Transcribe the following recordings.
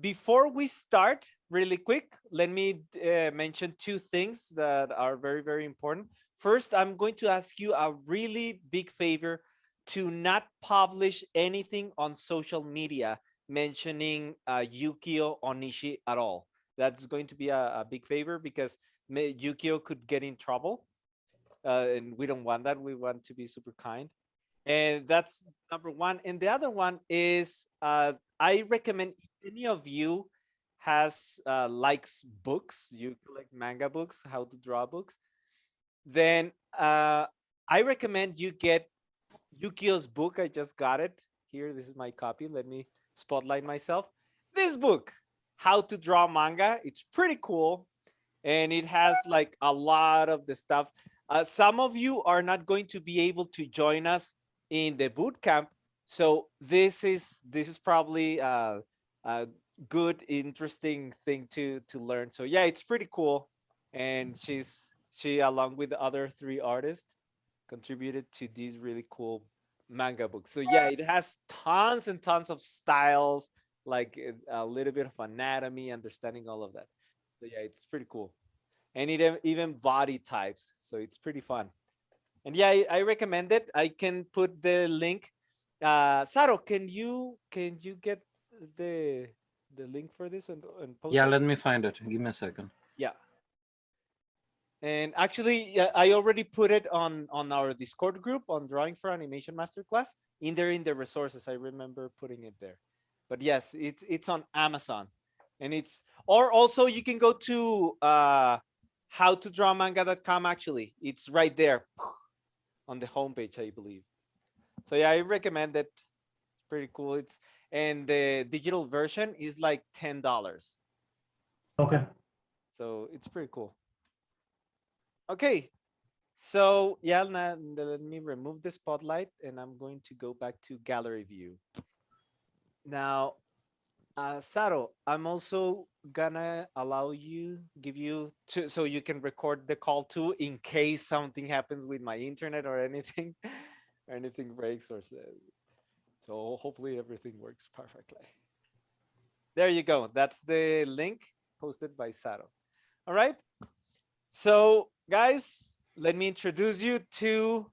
Before we start, really quick, let me mention two things that are very, very important. First, I'm going to ask you a really big favor to not publish anything on social media mentioning Yukio Onishi at all. That's going to be a big favor because Yukio could get in trouble, and we don't want that. We want to be super kind. And that's number one. And the other one is I recommend if any of you has likes books, you collect manga books, how to draw books, then I recommend you get Yukio's book. I just got it here. This is my copy. Let me spotlight myself. This book, How to Draw Manga. It's pretty cool, and it has like a lot of the stuff. Some of you are not going to be able to join us in the boot camp, so this is probably a good, interesting thing to learn. So yeah, it's pretty cool, and she along with the other three artists contributed to these really cool manga books. So yeah, it has tons and tons of styles, like a little bit of anatomy, understanding all of that. So yeah, it's pretty cool, and it even body types, so it's pretty fun. And yeah, I recommend it. I can put the link. Saro, can you get the the link for this and post Yeah, it? let me find it. Give me a second. Yeah. And actually, yeah, I already put it on our Discord group on Drawing for Animation Masterclass. In there, in the resources, I remember putting it there. But yes, it's on Amazon, and it's, or also you can go to howtodrawmanga.com. Actually, it's right there on the homepage, I believe. So yeah, I recommend it. It's pretty cool. It's, and the digital version is like $10. Okay. So it's pretty cool. Okay, so yeah, let me remove the spotlight, and I'm going to go back to gallery view. Now, Saro, I'm also gonna allow you, give you to, so you can record the call too, in case something happens with my internet or anything, or anything breaks or so hopefully everything works perfectly. There you go. That's the link posted by Saro. All right. So guys, let me introduce you to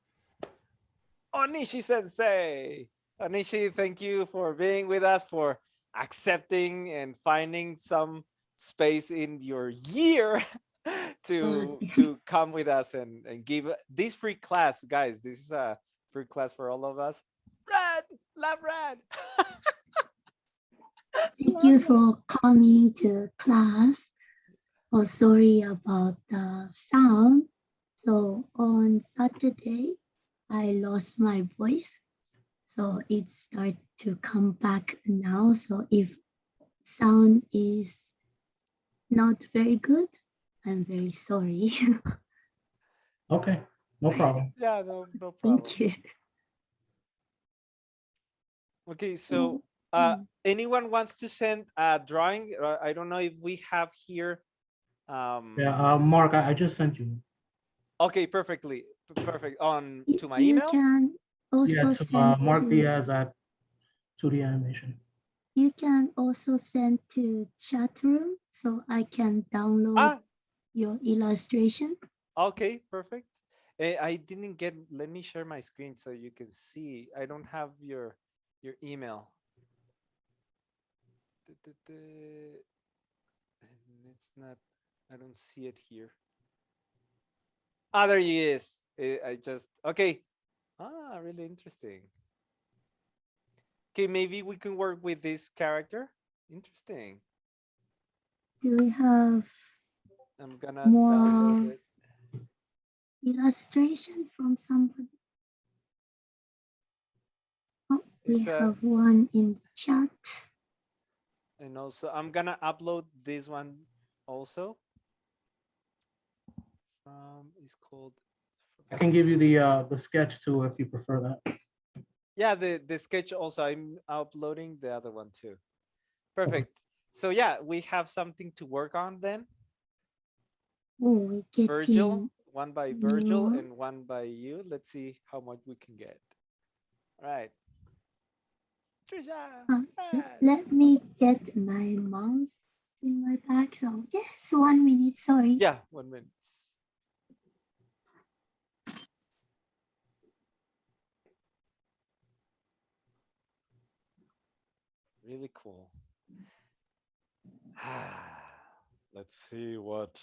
Onishi Sensei. Onishi, thank you for being with us, for accepting and finding some space in your year Uh, to come with us and give this free class. Guys, this is a free class for all of us. Brad, love Brad. Thank you for coming to class. Oh, sorry about the sound. So on Saturday, I lost my voice. So it started to come back now. So if sound is not very good, I'm very sorry. Okay. No problem. Yeah, no problem. Thank you. Okay, so anyone wants to send a drawing? I don't know if we have here. Yeah. Mark, I just sent you. Okay, perfect. On to my You email. can Yeah. also To send Mark to Diaz at 2D Animation. chat room so I can download Ah, your illustration. okay, perfect. I didn't get. Let me share my screen so you can see. I don't have your email. And it's not. I don't see it here. Ah, there he is. I just okay. Ah, really interesting. Okay, maybe we can work with this character. Interesting. Do we have I'm gonna download more it. illustration from somebody? Oh, we It's a, have one in the chat. and also I'm gonna upload this one also. It's called. I can give you the sketch too if you prefer that. Yeah, the sketch also. I'm uploading the other one too. Okay. Perfect. So yeah, we have something to work on then. Oh, we're Virgil, getting one by Virgil more. and one by you. Let's see how much we can get. All right. Trisha. Let me get my mouse in my bag. So yes, 1 minute. Sorry. Yeah, 1 minute. Really cool. Let's see what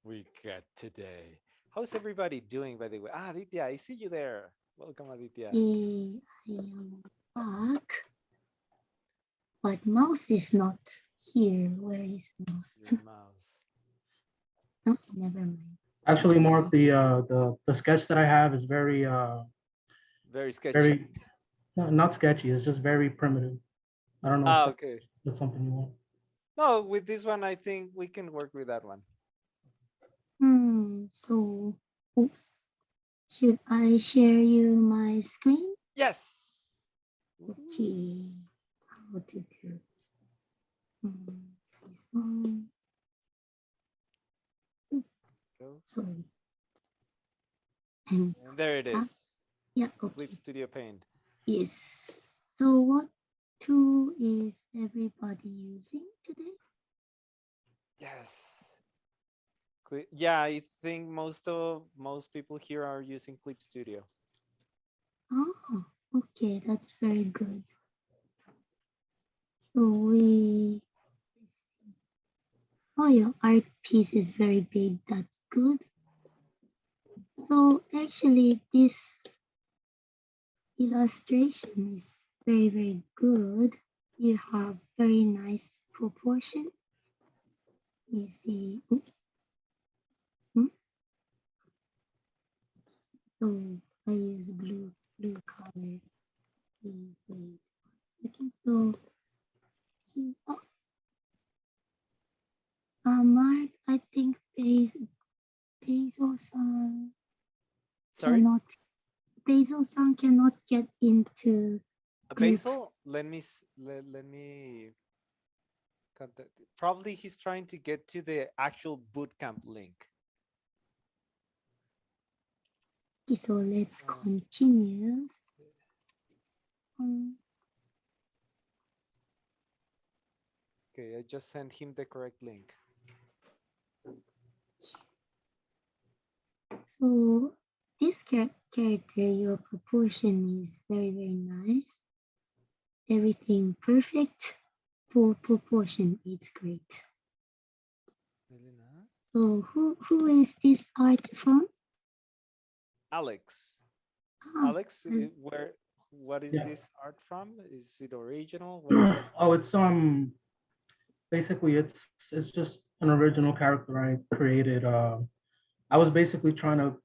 we get today. How's everybody doing, by the way? Aditya, I see you there. Welcome, Aditya. I am back, but mouse is not here. Where is mouse? Your mouse. No, never mind. Actually, Mark, the sketch that I have is very Very sketchy. very not sketchy. It's just very primitive. I don't know if Okay. that's something you want. No, with this one, I think we can work with that one. So, oops. Should I share you my screen? Yes. Okay. How to do? This one. Go. Sorry. And there it is. Yeah. Okay. Clip Studio Paint. Yes. So what tool is everybody using today? Yes. Yeah, I think most people here are using Clip Studio. Oh, okay, that's very good. So oh, your art piece is very big. That's good. So actually, this illustration is very, very good. You have very nice proportion. You see. So I use blue color. Please wait 1 second. So Mark, I think Basil-san Sorry? cannot get into group. Basil, let me contact. Probably he's trying to get to the actual bootcamp link. Okay, so let's continue. Okay, I just sent him the correct link. So this character, your proportion is very, very nice. Everything perfect. For proportion, it's great. Really nice. So who is this art from? Alex. Oh, Alex, what is this art from? Is it original? Oh, it's basically it's just an original character I created. I was basically trying to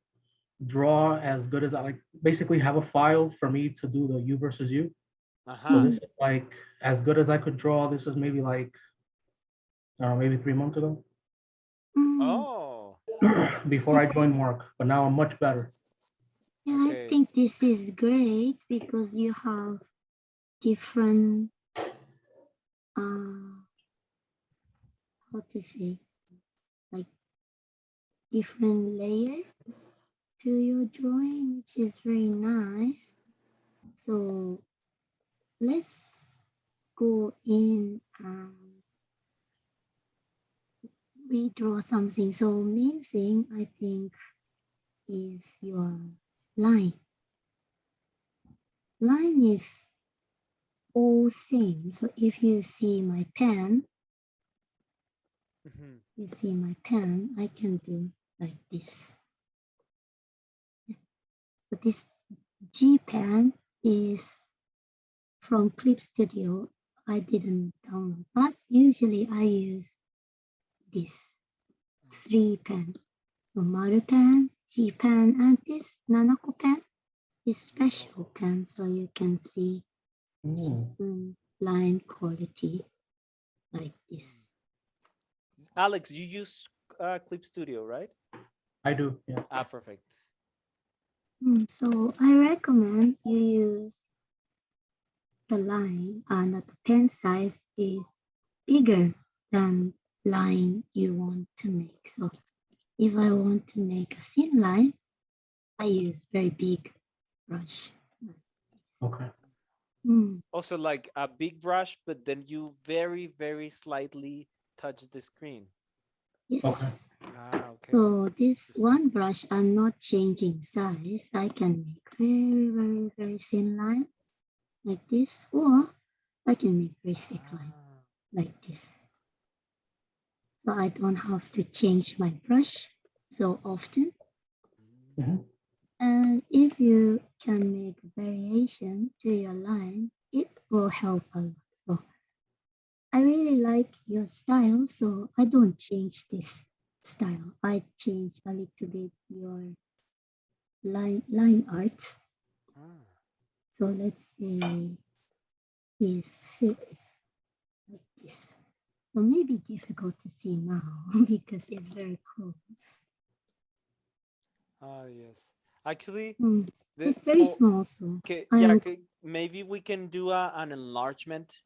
draw as good as I like, basically have a file for me to do the you versus you. So this is like as good as I could draw. This is maybe like I don't know, maybe 3 months ago. Oh. Before I joined work, but now I'm much better. Yeah, okay. I think this is great because you have different how to say, like different layers to your drawing, which is very nice. So let's go in and redraw something. So main thing I think is your line. Line is all same. So if you see my pen, you see my pen, I can do like this. So this G pen is from Clip Studio. I didn't download, but usually I use this 3 pen. So Maru pen, G pen, and this Nanako pen is special pen, so you can see line quality like this. Alex, you use Clip Studio, right? I do, yeah. Perfect. So I recommend you use the line and the pen size is bigger than line you want to make. So if I want to make a thin line, I use very big brush. Okay. Mm, Also like a big brush, but then you very, very slightly touch the screen. Okay. yes. Ah, okay. So this Interesting. one brush, I'm not changing size. I can make very, very, very thin line like this, or I can make very thick line Ah, like this. So I don't have to change my brush so often. mm, Mhm. And if you can make variation to your line, it will help a lot. So I really like your style, so I don't change this style. I change a little bit your line art. ah. So let's say his face like this. So maybe difficult to see now because it's very close. Ah, yes. Actually, Mm, the it's very for small, so okay, I yeah, am okay, maybe we can do an enlargement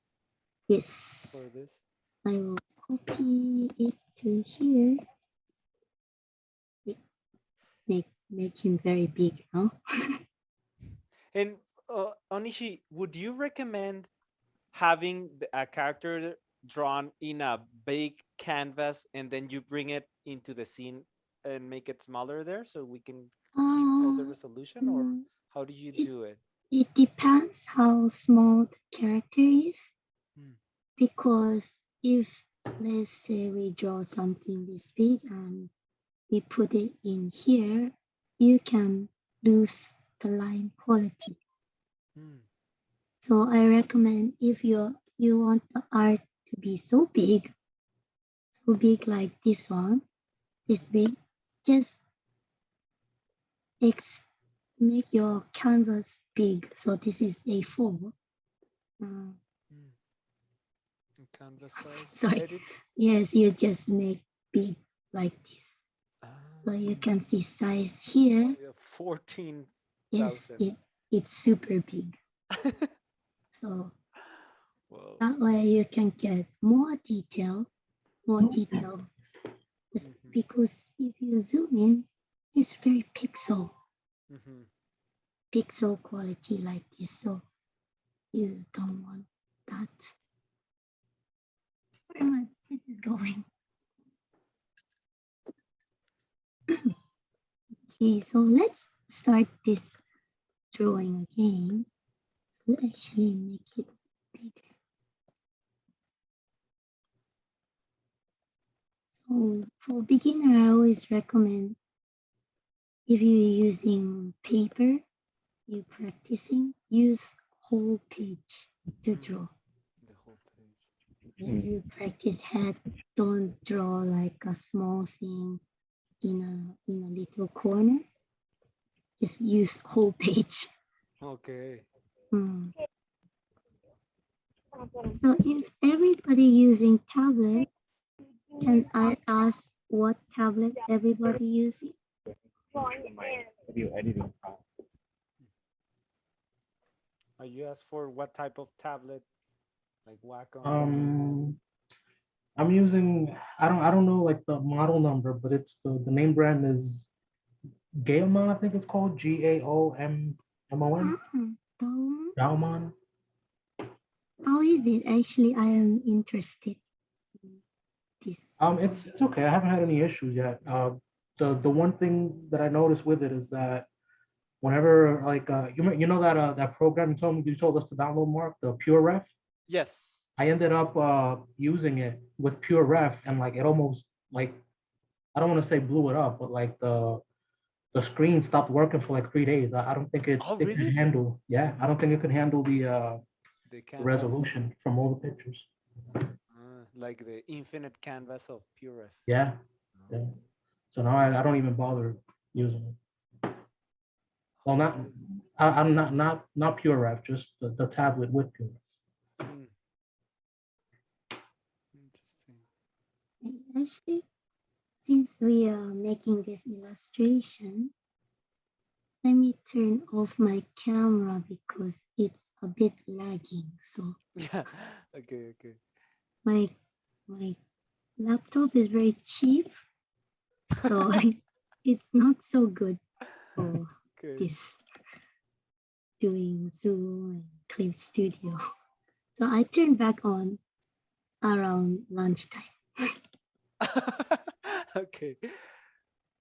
yes. for this. I will copy it to here. Make him very big now. And Onishi, would you recommend having a character drawn in a big canvas and then you bring it into the scene and make it smaller there so we can keep all the Uh, resolution, or mm, how do you it, do it? it depends how small the character is, Hmm. because if let's say we draw something this big and we put it in here, you can lose the line quality. Hmm. So I recommend if you want the art to be so big like this one, this big, just make your canvas big. So this is A4. Uh, Hmm. Canvas size sorry. edit. Yes, you just make big like this. So Ah, you can see size oh here. yeah, Yes, 14,000. it's super Yes. big. So Whoa. that way you can get more detail. Mm-hmm. Because if you zoom in, it's very Mm-hmm. pixel quality like this. So you don't want that. Where my this is going. Okay, so let's start this drawing again. So actually make it bigger. So for beginner, I always recommend if you're using paper, you practicing, use whole page to Mm. draw. The whole page. If you practice head, don't draw like a small thing in a little corner. Just use whole page. Okay. Mm. So if everybody using tablet, can I ask what tablet everybody using? Video editing. You asked for what type of tablet, like Wacom? Um, I'm using. I don't know like the model number, but it's the name brand is Gaomon. I think it's called Gaomon. Dome? Gaomon. How is it? Actually, I am interested in this. It's okay. I haven't had any issues yet. The one thing that I noticed with it is that whenever like you know that that program you told us to download, Mark, the Pure Ref. Yes. I ended up using it with Pure Ref, and like it almost like I don't want to say blew it up, but like the screen stopped working for like 3 days. I don't think Oh, it could really? handle. Yeah, I don't think it could handle The the canvas, resolution from all the pictures. like the infinite canvas of PureRef. Yeah, Oh, yeah. So now I don't even bother using it. Well, oh, not really? I'm not Pure Ref, just the tablet with Pure. Hmm. Interesting. Actually, since we are making this illustration, let me turn off my camera because it's a bit lagging. So Yeah. Okay. Okay. my my laptop is very cheap, so it's not so good for Okay. this doing Zoom clip studio. So I turned back on around lunchtime. Okay.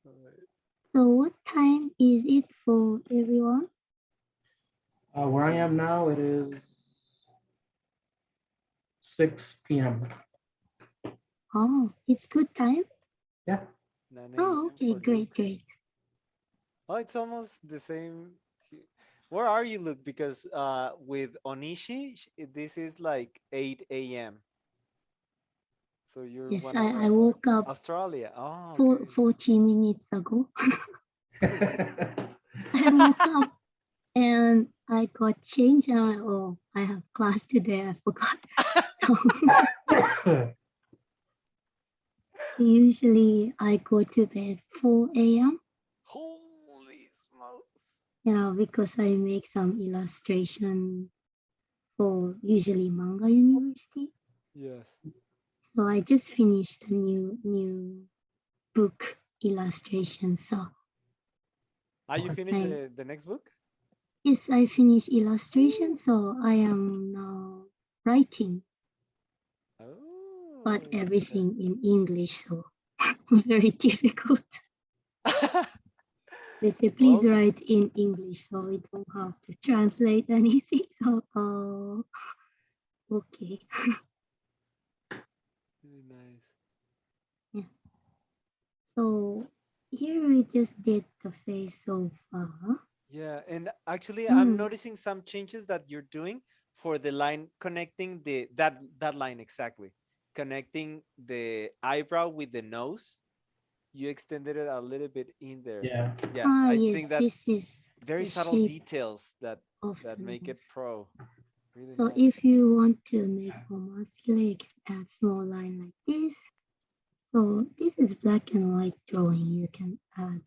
All right. So what time is it for everyone? Where I am now, it is 6 p.m. Oh, it's good time. Yeah. 9 Oh, a.m. okay, for great, Luke. great. Oh, it's almost the same. Where are you, Luke? Because with Onishi, this is like 8 a.m. So you're Yes, 1 hour I apart. woke up Australia. Oh, for okay. 40 minutes ago. I woke up and I got changed and I'm like, oh, I have class today. I forgot. So usually I go to bed 4 a.m. Holy smokes. Yeah, because I make some illustration for usually Manga University. Yes. So I just finished a new book illustration. So You finished the next book? yes, I finished illustration. So I am now writing, but Oh, everything in English. So very difficult. okay. They say please Well, write in English, so we don't have to translate anything. So okay. very nice. Yeah. So here we just did the face so far. Yeah, and actually, I'm Mm, noticing some changes that you're doing for the line connecting that line exactly, connecting the eyebrow with the nose. You extended it a little bit in there. Yeah. Yeah, I think yes, this that's is very the subtle shape details of that the make it nose. pro. Really So nice. if you want to make more muscular, you can add small line like this. So this is black and white drawing. You can add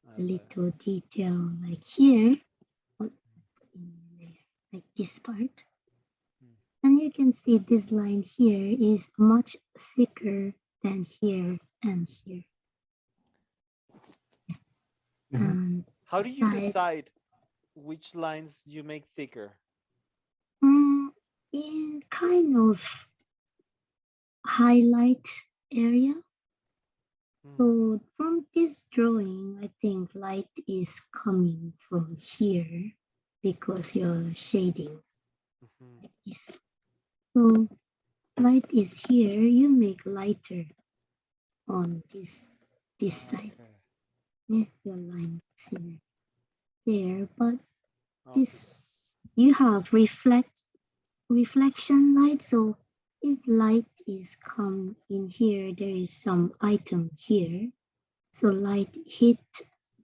I a love little detail like here, or in there, like this part. Mm. And you can see this line here is much thicker than here and here. Mhm. And How the do you side, decide which lines you make thicker? in kind of highlight area. Mm, So from this drawing, I think light is coming from here because you're shading mhm. like this. So light is here, you make lighter on this side. Okay. Yeah, your line is in there, but Oh, this cause you have reflection light. So if light is come in here, there is some item here. So light hit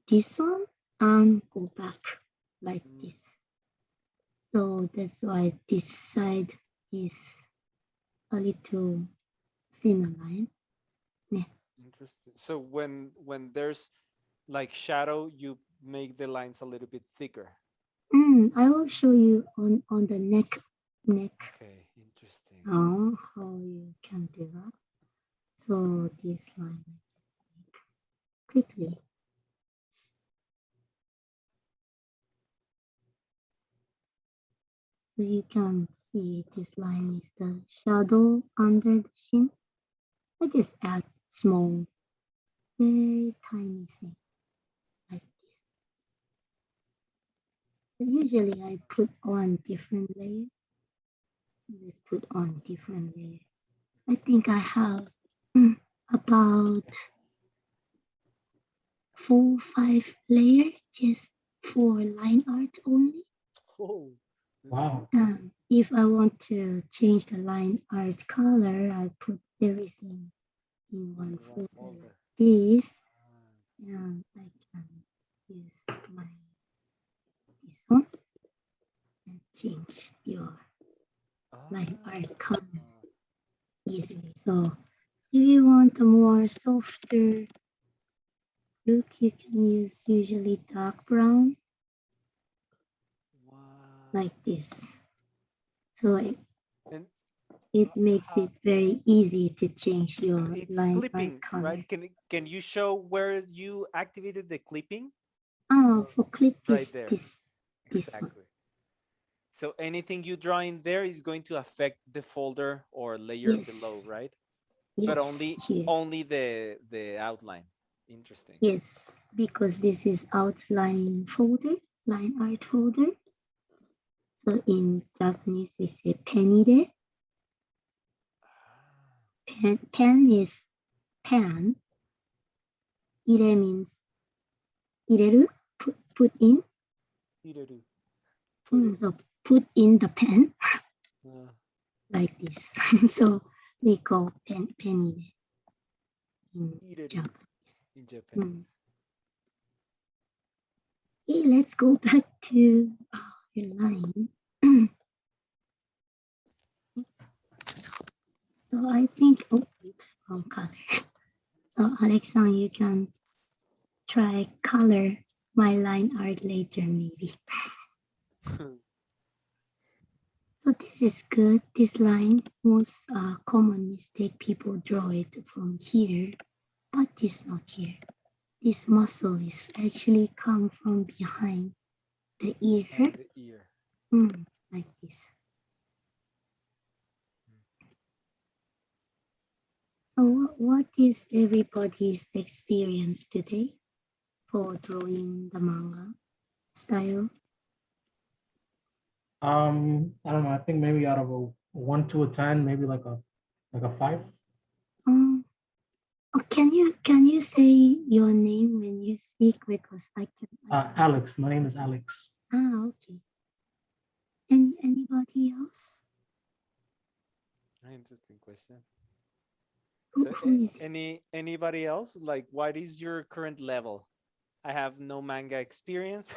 this one and go back like mm, this. So that's why this side is a little thinner line. Yeah. interesting. So when there's like shadow, you make the lines a little bit thicker. I will show you on the neck Okay, interesting. how you can do that. So this line I just make quickly. So you can see this line is the shadow under the chin. I just add small, very tiny thing like this. But usually I put on different layer. Let's put on different layer. I think I have about 4, 5 layers just for line art only. Oh, Wow. If I want to change the line art color, I put everything in one in one folder like folder. this. Ah, And I can use my this one and change your line art color ah, easily. So if you want a more softer look, you can use usually dark brown wow. like this. So And it makes how, it very easy to change so your it's line art clipping, color. right? Can you show where you activated the clipping? For clip Right is there. this one. Exactly. So anything you draw in there is going to affect the folder or layer below, Yes, right? But yes, here. only the outline. Interesting. Yes, because this is outline folder, line art folder. So in Japanese, we say penide. Pen is pan. Ire means ireru, put in. Ireru. Put in. So put in the pen Uh, like this. So we call penide in Ireru Japanese. in Japanese. Okay, let's go back to your line. So I think, oops, wrong color. So Alex-san, you can try color my line art later, maybe. So this is good. This line, most common mistake, people draw it from here, but this not here. This muscle is actually come from behind the ear, The ear. like this. So what is everybody's experience today for drawing the manga style? I don't know. I think maybe out of a 1 to a 10, maybe like a 5. Can you say your name when you speak, because I can. Alex. My name is Alex. Okay. Anybody else? Interesting question. Who, So who is anybody else? Like, what is your current level? I have no manga experience.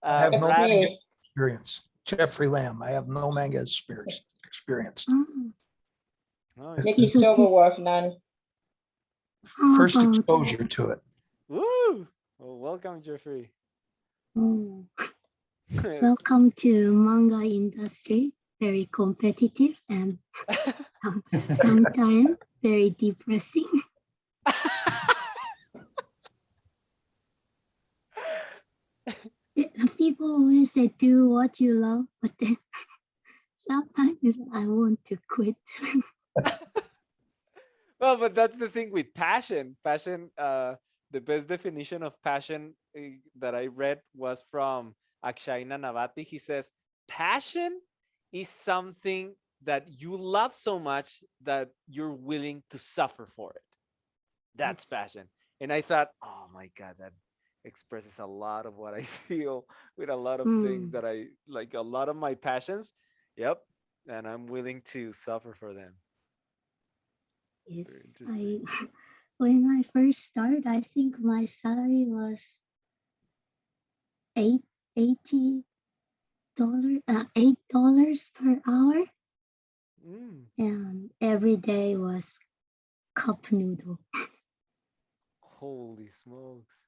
I have no Brad, manga experience. Jeffrey Lamb. I have no manga experience. oh, Nikki So Silverworth, none. how First about exposure to it. woo! Well, welcome, Jeffrey. welcome to manga industry? Very competitive and sometimes very depressing. People always say do what you love, but then sometimes I want to quit. Well, but that's the thing with passion. Passion, the best definition of passion that I read was from Akshay Nanavati. He says, passion is something that you love so much that you're willing to suffer for it. That's Yes. passion. And I thought, oh my God, that expresses a lot of what I feel with a lot of things that I like, a lot of my passions. Yep. And I'm willing to suffer for them. Yes, Interesting. when I first started, I think my salary was $80 $8 per hour, and every day was cup noodle. Holy smokes.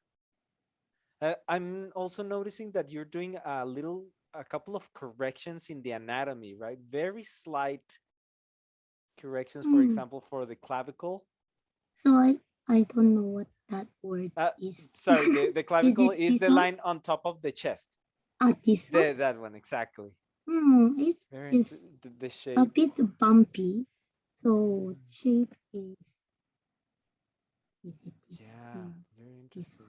I'm also noticing that you're doing a couple of corrections in the anatomy, right? Very slight corrections, for example, for the clavicle. So I don't know what that word is. Sorry, the clavicle is this the one? line on top of the chest. This one? That one, exactly. It's Very just the shape. a bit bumpy. So shape is it this? Yeah, very interesting.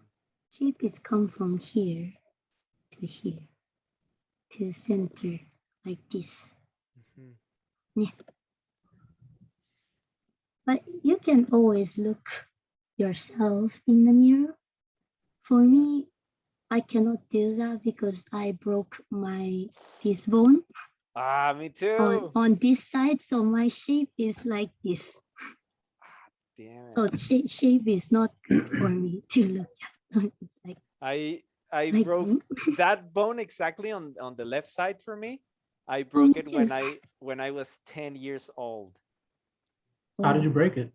Shape is come from here to here to center like this. Yeah. But you can always look yourself in the mirror. For me, I cannot do that because I broke this bone. Me too. On this side, so my shape is like this. Damn it. So shape is not good for me to look at. It's like I like broke that bone exactly on the left side for me. I broke it too. when I was 10 years old. How did you break it?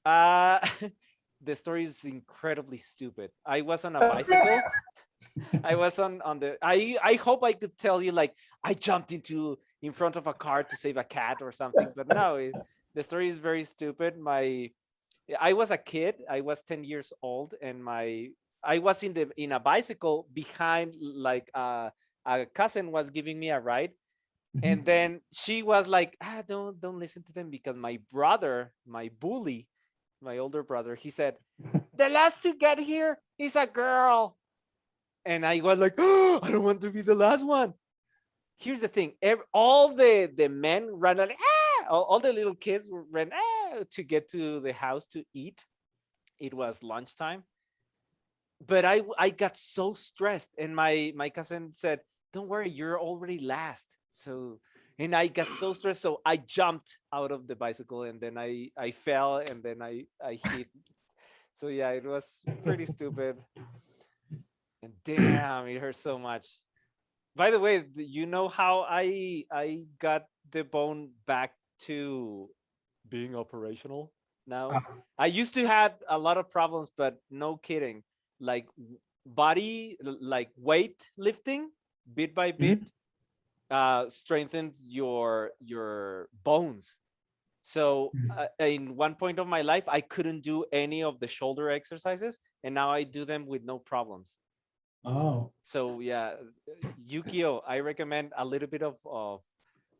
The story is incredibly stupid. I was on a bicycle. I was on the I hope I could tell you like I jumped in front of a car to save a cat or something, but no, the story is very stupid. I was a kid. I was 10 years old, and I was in a bicycle behind like a a cousin was giving me a ride, and then she was like, don't listen to them, because my brother, my bully, my older brother, he said, the last to get here is a girl. And I was like, oh, I don't want to be the last one. Here's the thing. All the men ran like, all the little kids ran to get to the house to eat. It was lunchtime. But I got so stressed, and my cousin said, don't worry, you're already last. So, and I got so stressed, so I jumped out of the bicycle, and then I fell, and then I hit. So yeah, it was pretty stupid. And damn, it hurt so much. By the way, you know how I got the bone back to being operational now? I used to have a lot of problems, but no kidding. Like like weight lifting, bit by bit, strengthens your bones. So in one point of my life, I couldn't do any of the shoulder exercises, and now I do them with no problems. Oh. So yeah, Yukio, I recommend a little bit of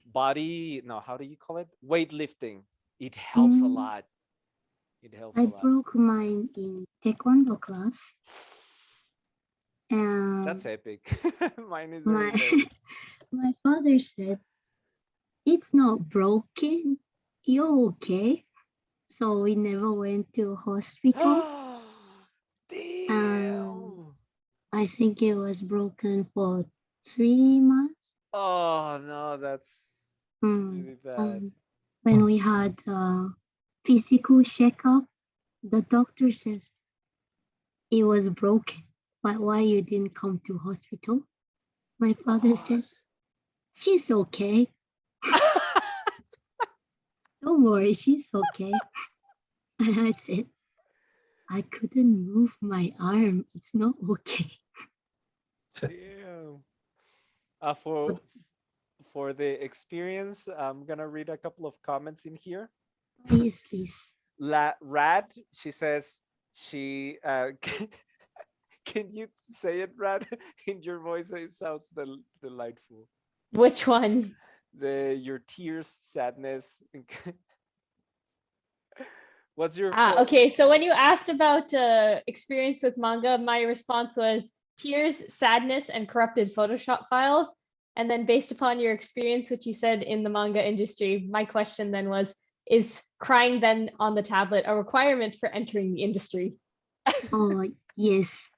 body, no, how do you call it? Weightlifting. It helps a Mm, lot. It helps I a lot. broke mine in taekwondo class, and That's epic. Mine is my very low. my father said, "It's not broken. You're okay." So we never went to hospital. Damn. I think it was broken for 3 months. Oh no, that's Mm. really bad. When we had a physical checkup, the doctor says it was broken. But why you didn't come to hospital? My father said, she's okay. Don't worry, she's okay. And I said, I couldn't move my arm. It's not okay. Damn. For the experience, I'm gonna read a couple of comments in here. Yes, please. Rad, she says she can you say it, Rad? In your voice, it sounds delightful. Which one? Your tears, sadness. What's your Okay, so when you asked about experience with manga, my response was tears, sadness, and corrupted Photoshop files. And then based upon your experience, which you said in the manga industry, my question then was, is crying then on the tablet a requirement for entering the industry? Oh, yes.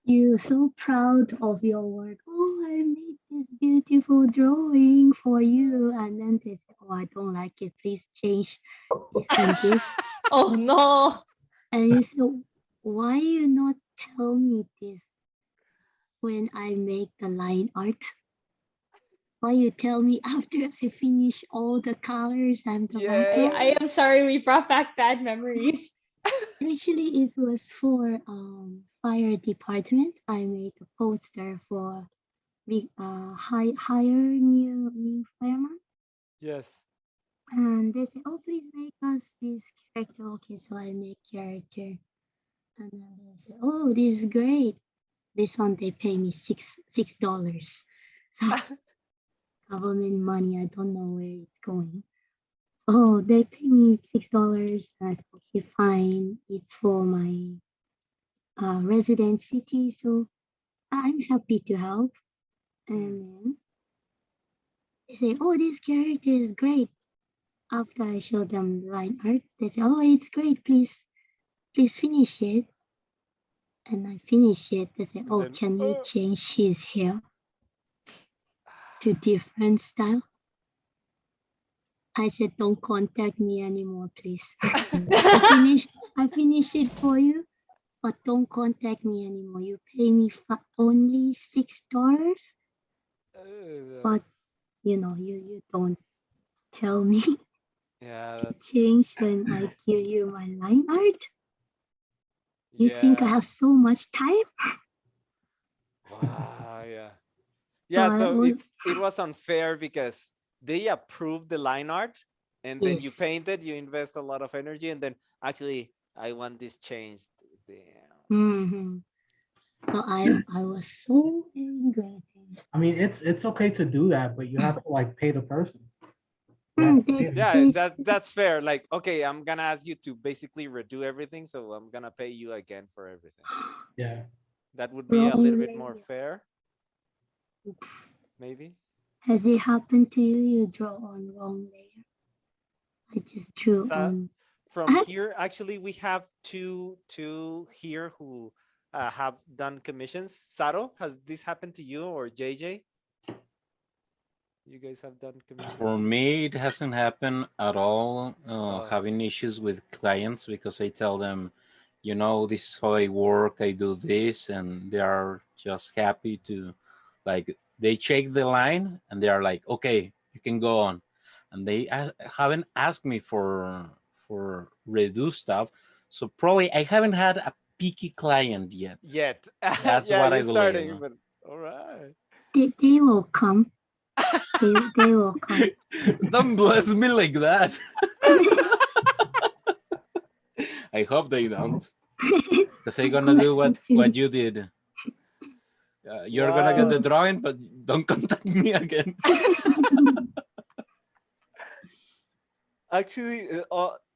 You're so proud of your work. Oh, I made this beautiful drawing for you. And then they say, oh, I don't like it. Please change this and this. Oh no. And you say, why you not tell me this when I make the line art? Why you tell me after I finish all the colors and the background? I am sorry, we brought back bad memories. Actually, it was for fire department. I made a poster for hire new fireman. Yes. And they say, oh, please make us this character. Okay, so I make character. And then they say, oh, this is great. This one, they pay me $6. So government money, I don't know where it's going. Oh, they pay me $6. I said, okay, fine. It's for my resident city, so I'm happy to help. And then they say, oh, this character is great. After I show them line art, they say, oh, it's great. Please finish it. And I finish it. They say, oh, can you change his hair to different style? I said, don't contact me anymore, please. I finish it for you, but don't contact me anymore. You pay me only $6, but you don't tell me to change when I give you my line art. You think I have so much time? Wow, yeah. So it was unfair because they approved the line art, and then you painted, you invest a lot of energy, and then actually I want this changed. Damn. Mm-hmm. So I was so angry. I mean, it's okay to do that, but you have to like pay the person. You have to pay them. Yeah, They that's fair. Like, okay, I'm gonna ask you to basically redo everything, so I'm gonna pay you again for everything. Yeah. That would be a wrong little bit more layer. fair, Oops. maybe. Has it happened to you? You draw on wrong layer. I just drew So on. from here, actually, we have two here who have done commissions. Saro, has this happened to you or JJ? You guys have done commissions For here? me, it hasn't happened at all. Oh, Having issues with clients because I tell them, you know, this is how I work. I do this, and they are just happy to, like, they check the line and they are like, okay, you can go on, and they haven't asked me for redo stuff. So probably I haven't had a picky client yet. yet. That's Yeah, what I you're believe. starting, but all right. They will come. They will come. Don't bless me like that. I hope they don't. Because I'm gonna do what you did. You're gonna get Wow. the drawing, but don't contact me again. Actually,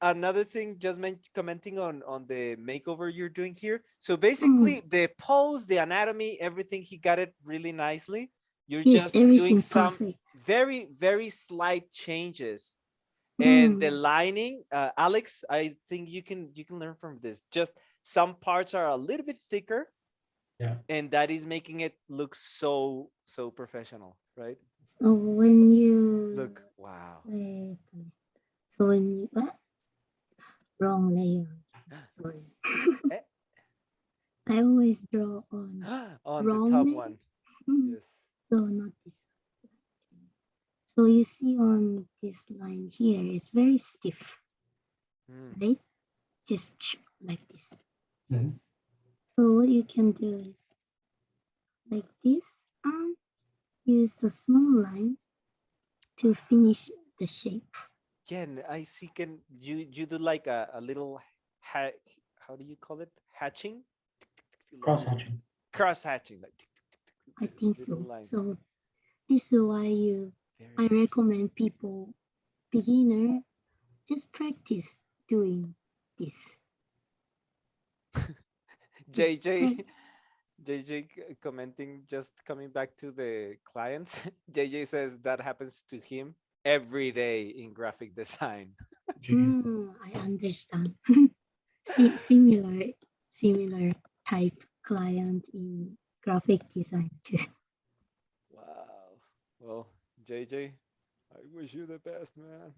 another thing, just commenting on the makeover you're doing here. So basically, the pose, the anatomy, everything, he got it really nicely. You're Yes, just doing everything some perfect. very, very slight changes. And the Mm. lining, Alex, I think you can learn from this. Just some parts are a little bit thicker, Yeah. and that is making it look so professional, right? So when you Look, wow. wait, so when you wrong layer. Sorry. Eh, I always draw on on the wrong top layer. one, Mm. yes. So not this. So you see on this line here, it's very stiff, Mm, right? Just like this. yes. So what you can do is like this and use a small line to finish the shape. Yeah, and I see. Can you do like a little ha- how do you call it? Hatching? Cross hatching. Cross hatching, like I think little so. lines. So this is why Very I nice. recommend people, beginner, just practice doing this. JJ, JJ commenting, just coming back to the clients. JJ says that happens to him every day in graphic design. I understand. Similar type client in graphic design too. Wow. Well, JJ, I wish you the best, man.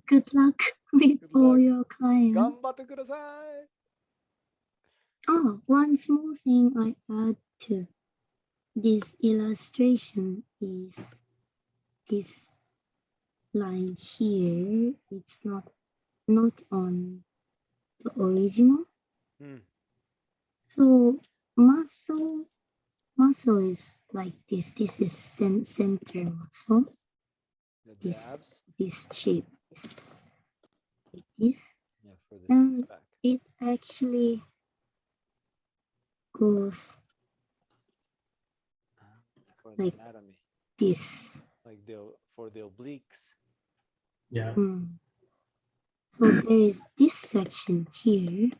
Good luck with Good all luck. your clients. Ganbatte kudasai. Oh, one small thing I add to this illustration is this line here. It's not on the original. Hmm. So muscle is like this. This is center muscle. The This abs. this shape is like this, Yeah, for the six and pack. it actually goes For the like anatomy, this. like for the obliques. Yeah. So there is this section here.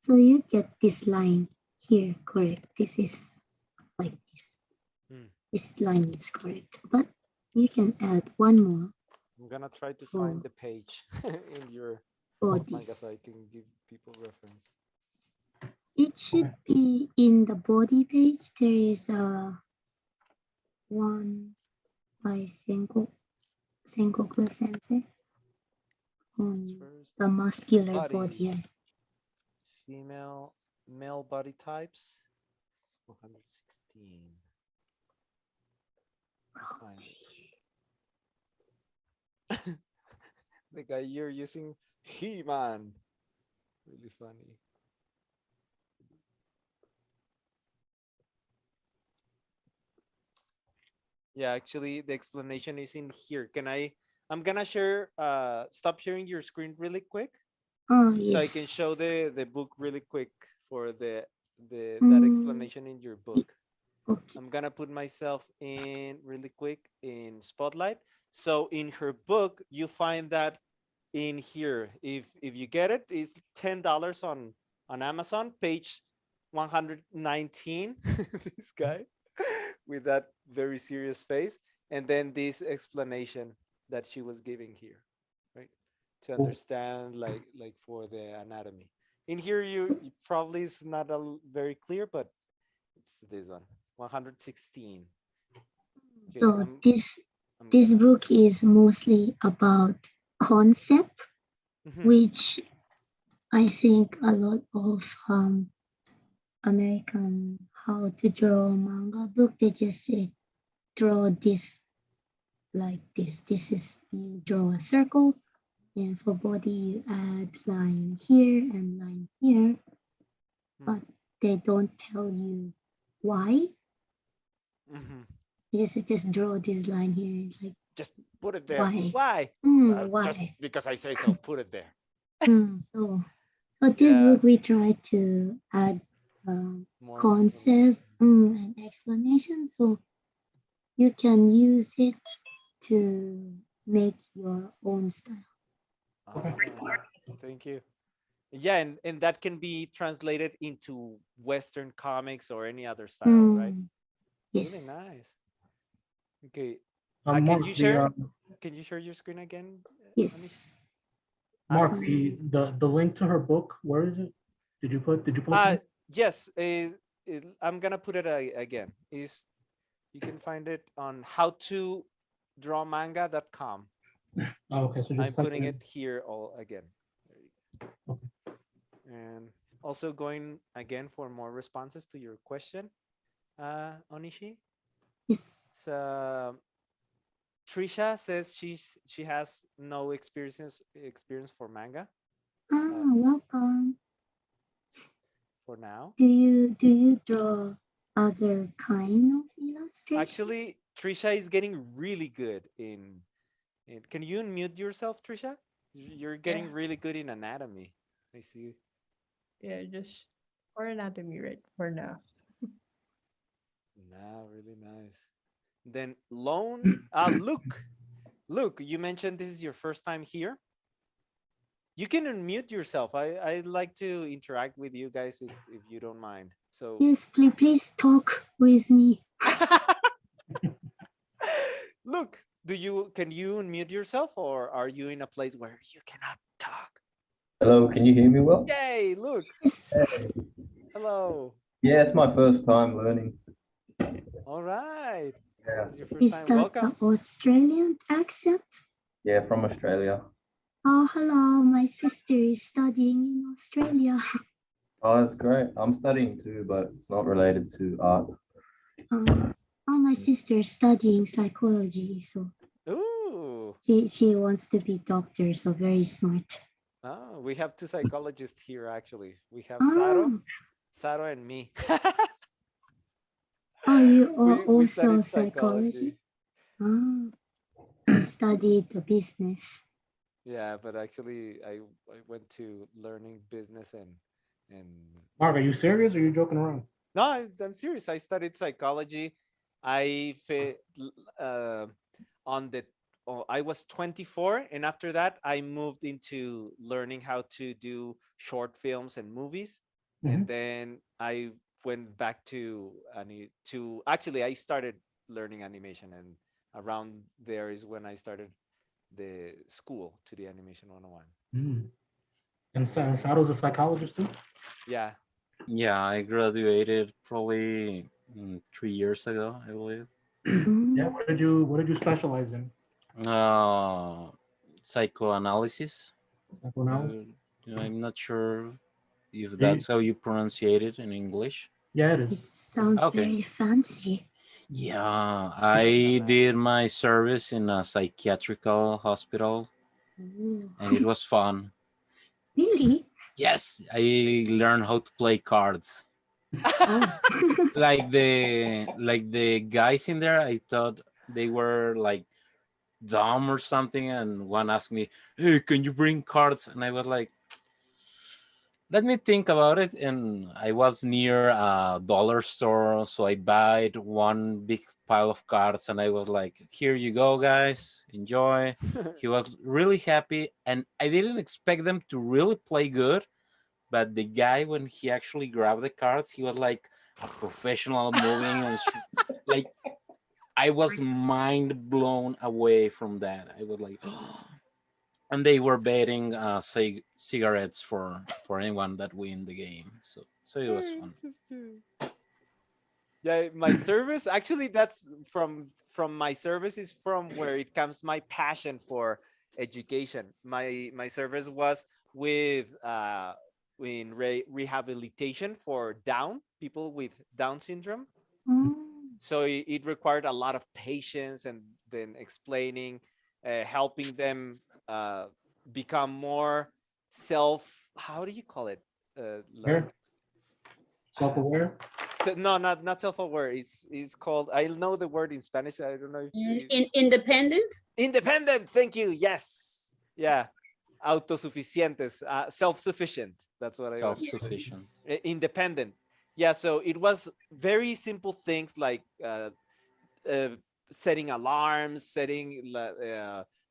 So you get this line here correct. This is like this. This line is correct, but you can add one more I'm gonna try to find the page in your for manga this. so I can give people reference. It should be in the body page. There is a one by Sengoku Sensei on First, the muscular bodies. body. Female, male body types. 416. Find it. The guy you're using, He-Man. Really funny. Yeah, actually, the explanation is in here. I'm gonna stop sharing your screen really quick. Oh, So I can show yes. the book really quick for that Mm. explanation in your book. Okay. I'm gonna put myself in really quick in Spotlight. So in her book, you find that in here. If you get it, it's $10 on Amazon, page 119. This guy with that very serious face, and then this explanation that she was giving here, right? To Cool. understand like for the anatomy. In here, you probably is not very clear, but it's this one, 116. Okay, So I'm this gonna book is mostly about concept, Mhm. which I think a lot of American how to draw manga book, they just say draw this like this. This is you draw a circle, and for body you add line here and line here, but they don't tell you why. Mhm. They just draw this line here. It's like Just put it there. why? Why? Just Why? because I say so. Put it there. So for this Yeah, book, we try to add more concept explanation. and explanation, so you can use it to make your own style. Awesome. Thank you. Yeah, and that can be translated into Western comics or any other style, right? Really Yes. nice. Okay. Mark, Can you share your screen again, Onishi? Yes. Mark, Alex? the link to her book, where is it? Did you post it? Yes. I'm gonna put it again. Is you can find it on howtodrawmanga.com. Oh, okay, so just I'm type putting in. it here all again. There you go. Okay. And also going again for more responses to your question, Onishi. Yes. So Trisha says she has no experience for manga Welcome. for now. Do you draw other kind of illustration? Actually, Trisha is getting really good in. Can you unmute yourself, Trisha? You're getting Yeah, really good in anatomy. I see. yeah, just for anatomy, right? For now. Nah, really nice. Then Luke, you mentioned this is your first time here. You can unmute yourself. I'd like to interact with you guys if you don't mind. So Yes, please talk with me. Look, can you unmute yourself, or are you in a place where you cannot talk? Hello, can you hear me well? Yay, look. Yes. Hey. Hello. Yeah, it's my first time learning. All right. Yeah, This is your first Is time. that Welcome. the Australian accent? yeah, from Australia. Oh, hello. My sister is studying in Australia. Oh, that's great. I'm studying too, but it's not related to art. My sister is studying psychology, so Ooh. she wants to be doctor, so very smart. Oh, we have two psychologists here actually. We have Oh, Saro and me. you are We also studied psychology? I studied the business. Yeah, but actually I went to learning business and Mark, are you serious or are you joking around? no, I'm serious. I studied psychology. I on the I was 24, and after that I moved into learning how to do short films and movies, and then I went back to actually I started learning animation, and around there is when I started the school to the animation 101. And Sado's a psychologist too? Yeah. Yeah, I graduated probably 3 years ago, I believe. Yeah, what did you specialize in? Psychoanalysis. Psychoanalysis? I'm not sure if Do you- that's how you pronounce it in English. Yeah, it It is. sounds Okay. very fancy. Yeah, I did my service in a psychiatrical hospital, Ooh. and it was fun. Really? Yes, I learned how to play cards. Oh. Like the guys in there, I thought they were like dumb or something, and one asked me, "Hey, can you bring cards?" And I was like, let me think about it. And I was near a dollar store, so I bought one big pile of cards, and I was like, "Here you go, guys, enjoy." He was really happy, and I didn't expect them to really play good. But the guy, when he actually grabbed the cards, he was like professional moving and like I was mind blown away from that. I was like, and they were betting cigarettes for anyone that win the game. So it was fun. Yeah, my service actually that's from my service is from where it comes my passion for education. My service was with in rehabilitation for Down people with Down syndrome. Oh, So it required a lot of patience and then explaining, helping them become more self. How do you call it? Like Self-aware. so, no, not self-aware. It's called. I know the word in Spanish. I don't know if Independent? independent. Thank you. Yes. Yeah. Autosuficientes. Self-sufficient. That's what I was. Self-sufficient. Independent. Yeah. So it was very simple things like uh, setting alarms,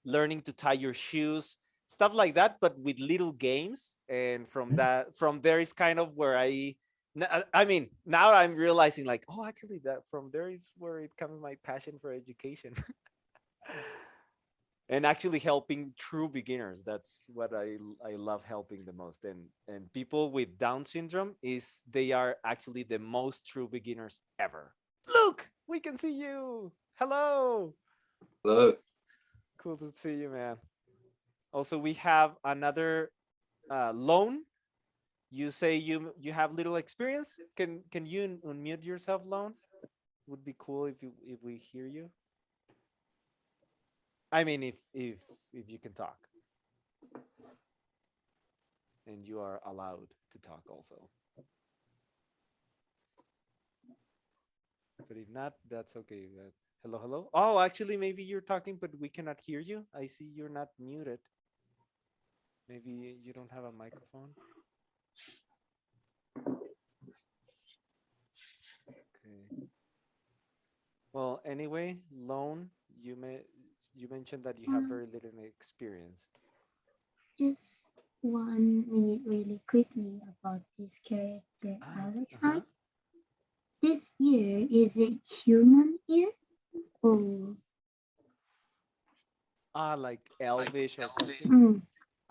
learning to tie your shoes, stuff like that, but with little games. And from there is kind of where I mean, now I'm realizing like, oh, actually, that from there is where it comes my passion for education. And actually helping true beginners. That's what I love helping the most. And people with Down syndrome is they are actually the most true beginners ever. Look, we can see you. Hello. Hello. Cool to see you, man. Also, we have another loan. You say you have little experience. Can you unmute yourself, loan? Would be cool if we hear you. I mean, if you can talk, and you are allowed to talk also. But if not, that's okay. Hello, hello. Oh, actually, maybe you're talking, but we cannot hear you. I see you're not muted. Maybe you don't have a microphone. Okay. Well, anyway, Lone, you mentioned that you have very little experience. just 1 minute really quickly about this character, Alex. Uh-huh. This ear, is it human ear? Oh, Like Elvish or something. mm,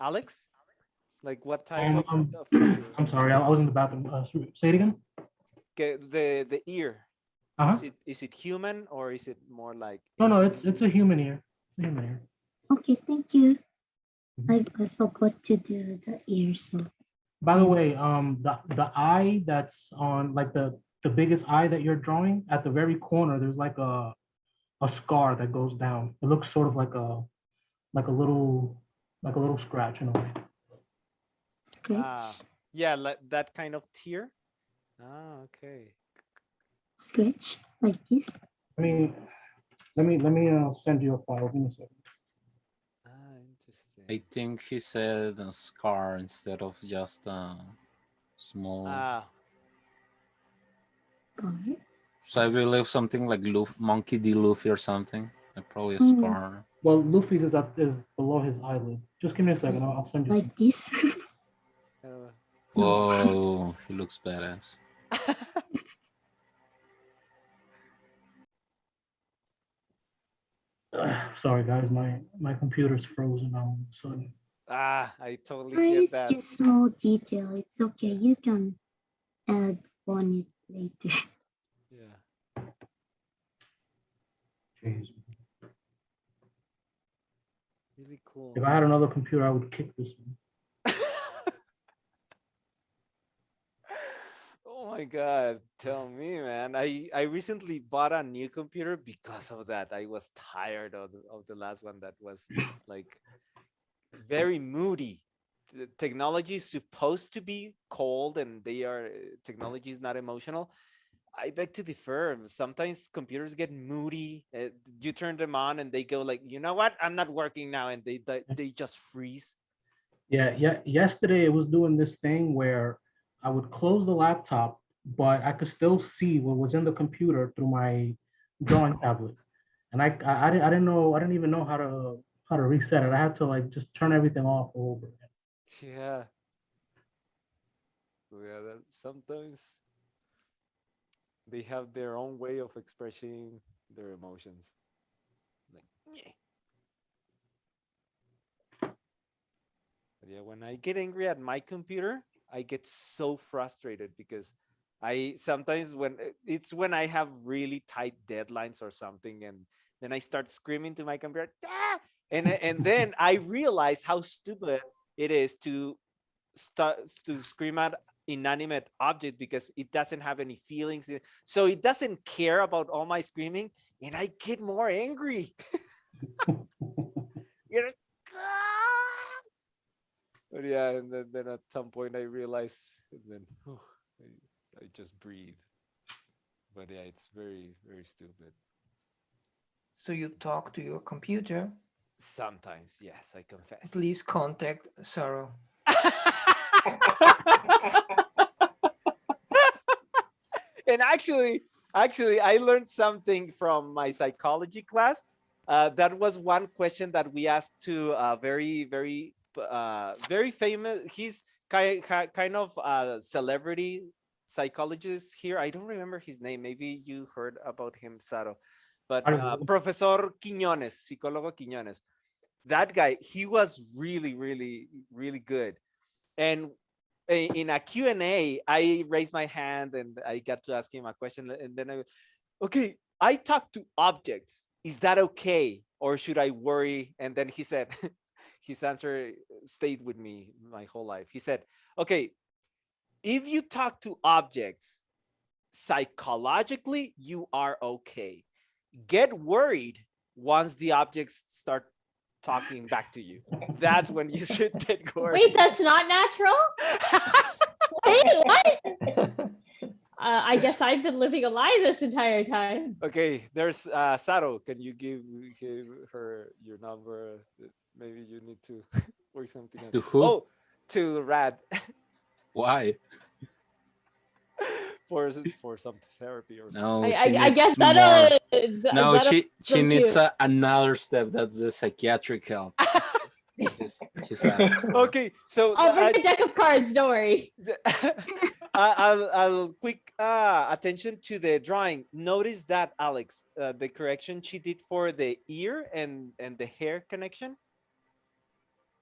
Alex, like what type of I'm sorry, I was in the bathroom. Say it again. okay, the ear? Uh-huh. Is it human or is it more like No, it's a human ear. It's a human ear. okay, thank you. I forgot to do the ear, so By the way, the eye that's on like the biggest eye that you're drawing at the very corner, there's like a scar that goes down. It looks sort of like a little scratch in a way. scratch, yeah, like that kind of tear. Okay. scratch like this. I mean, let me send you a file. Give me a second. Interesting. I think he said a scar instead of just a small. Scar. So I believe something like Monkey D. Luffy or something. Probably a Mm. scar. Well, Luffy's is below his eyelid. Just give me a second. I'll send you. Like this. Whoa, he looks badass. Sorry, guys. My computer's frozen all of a sudden. I totally get It's that. just small detail. It's okay. You can add on it later. Yeah. Jeez. Really cool. If I had another computer, I would kick this one. Oh my god, tell me, man. I recently bought a new computer because of that. I was tired of the last one that was like very moody. The technology is supposed to be cold and technology is not emotional. I beg to differ. Sometimes computers get moody. You turn them on and they go like, you know what? I'm not working now, and they just freeze. Yeah. Yesterday it was doing this thing where I would close the laptop, but I could still see what was in the computer through my drawing tablet. And I didn't know, I didn't even know how to reset it. I had to like just turn everything off all over again. Yeah. Yeah, that sometimes they have their own way of expressing their emotions. Like, "Nyeh." But yeah, when I get angry at my computer, I get so frustrated because I sometimes when I have really tight deadlines or something, and then I start screaming to my computer, "Ah!" and then I realize how stupid it is to start to scream at inanimate object because it doesn't have any feelings, so it doesn't care about all my screaming, and I get more angry. You know, "Ah!" But yeah, and then at some point I realize, and then I just breathe. But yeah, it's very, very stupid. So you talk to your computer. Sometimes, yes, I confess. Please contact Sarah. And actually, I learned something from my psychology class. That was one question that we asked to a very famous. He's kind of a celebrity psychologist here. I don't remember his name. Maybe you heard about him, Saro. But Professor Quiñones, psicólogo Quiñones. That guy, he was really, really, really good. And in a Q&A, I raised my hand and I got to ask him a question. And then okay, I talk to objects. Is that okay? Or should I worry? And then he said, his answer stayed with me my whole life. He said, okay, if you talk to objects, psychologically, you are okay. Get worried once the objects start talking back to you. That's when you should get worried. Wait, that's not natural? Wait, what? I guess I've been living a lie this entire time. Okay, there's Saro. Can you give her your number? Maybe you need to work something out. To who? Oh, to Rad. Why? for some therapy or something. No, I guess more. that No, that she needs another step. That's the psychiatric help. She's asked for. Okay, so I'll bring the deck of cards. Don't worry. I'll quick attention to the drawing. Notice that, Alex, the correction she did for the ear and the hair connection.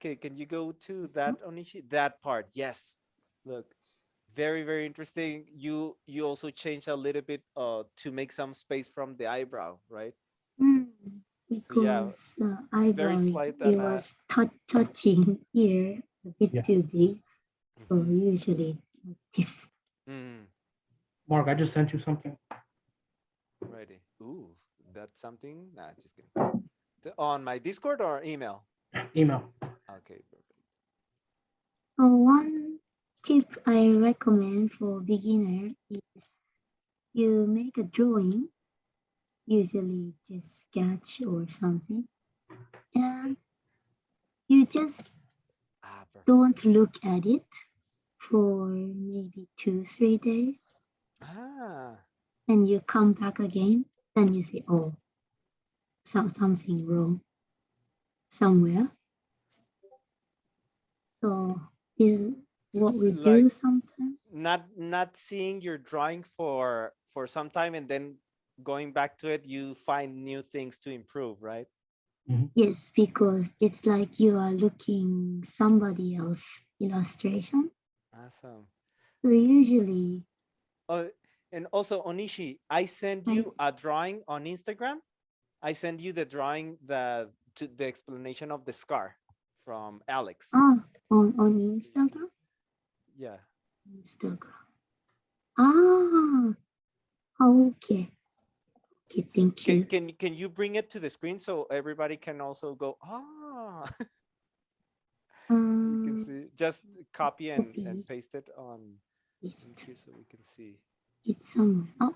Okay, can you go to that, Onishi? That part, yes. Look, very, very interesting. You also changed a little bit to make some space from the eyebrow, right? Because very eyebrow, slight it and, was touching here a bit too big. So usually like this. Mark, I just sent you something. Ready. Ooh, that's something. Nah, just kidding. On my Discord or email? Email. Okay, perfect. So one tip I recommend for beginner is you make a drawing, usually just sketch or something, and you just don't look at it for maybe 2-3 days. And you come back again and you say, oh, something wrong somewhere. So is what we do sometimes. Not seeing your drawing for some time and then going back to it, you find new things to improve, right? Yes, because it's like you are looking somebody else illustration. Awesome. So usually. Oh, and also Onishi, I send you a drawing on Instagram. I send you the drawing to the explanation of the scar from Alex. Oh, on Instagram? Yeah. Instagram. Ah, okay. Okay, thank you. Can you bring it to the screen so everybody can also go, ah. You can see, just copy and paste it on here so we can see. It's somewhere. Oh,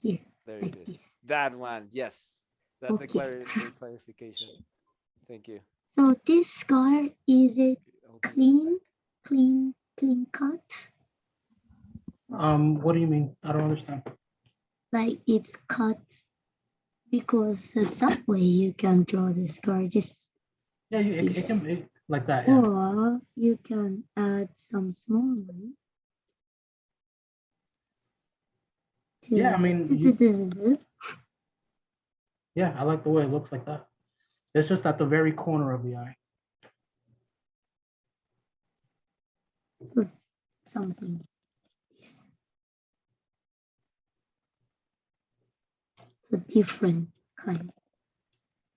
here. There it is. That one, yes. That's the clarification. Thank you. So this scar, is it clean, clean cut. What do you mean? I don't understand. Like it's cut because the subway you can draw the scar just Yeah, it this. can be like that. Yeah. Or you can add some small line. Yeah, I mean, yeah, I like the way it looks like that. It's just at the very corner of the eye. so something. This. So different kind.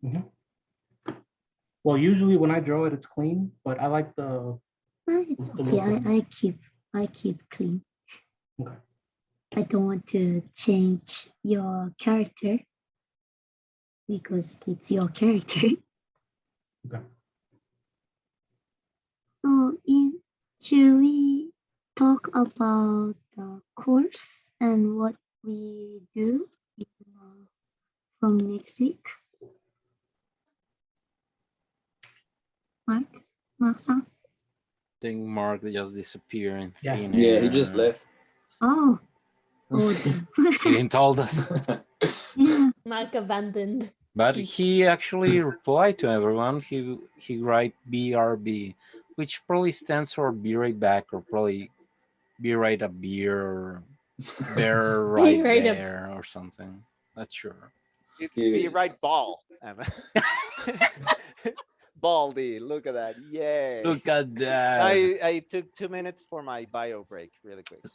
Mhm. Well, usually when I draw it, it's clean, but I like the. It's the okay. look of it. I keep clean. Okay. I don't want to change your character because it's your character. Okay. So should we talk about the course and what we do from next week? Mark-san? I think Mark just disappeared in Yeah. thin Yeah, air. he just left. Oh, He didn't told us. yeah. Mark abandoned. But Sheep. he actually replied to everyone. He write BRB, which probably stands for be right back, or probably be right a beer, or bear right right up. there, or something. Not sure. It's Yeah. the right ball. Baldy, look at that. Yay. Look at that. I took 2 minutes for my bio break really quick.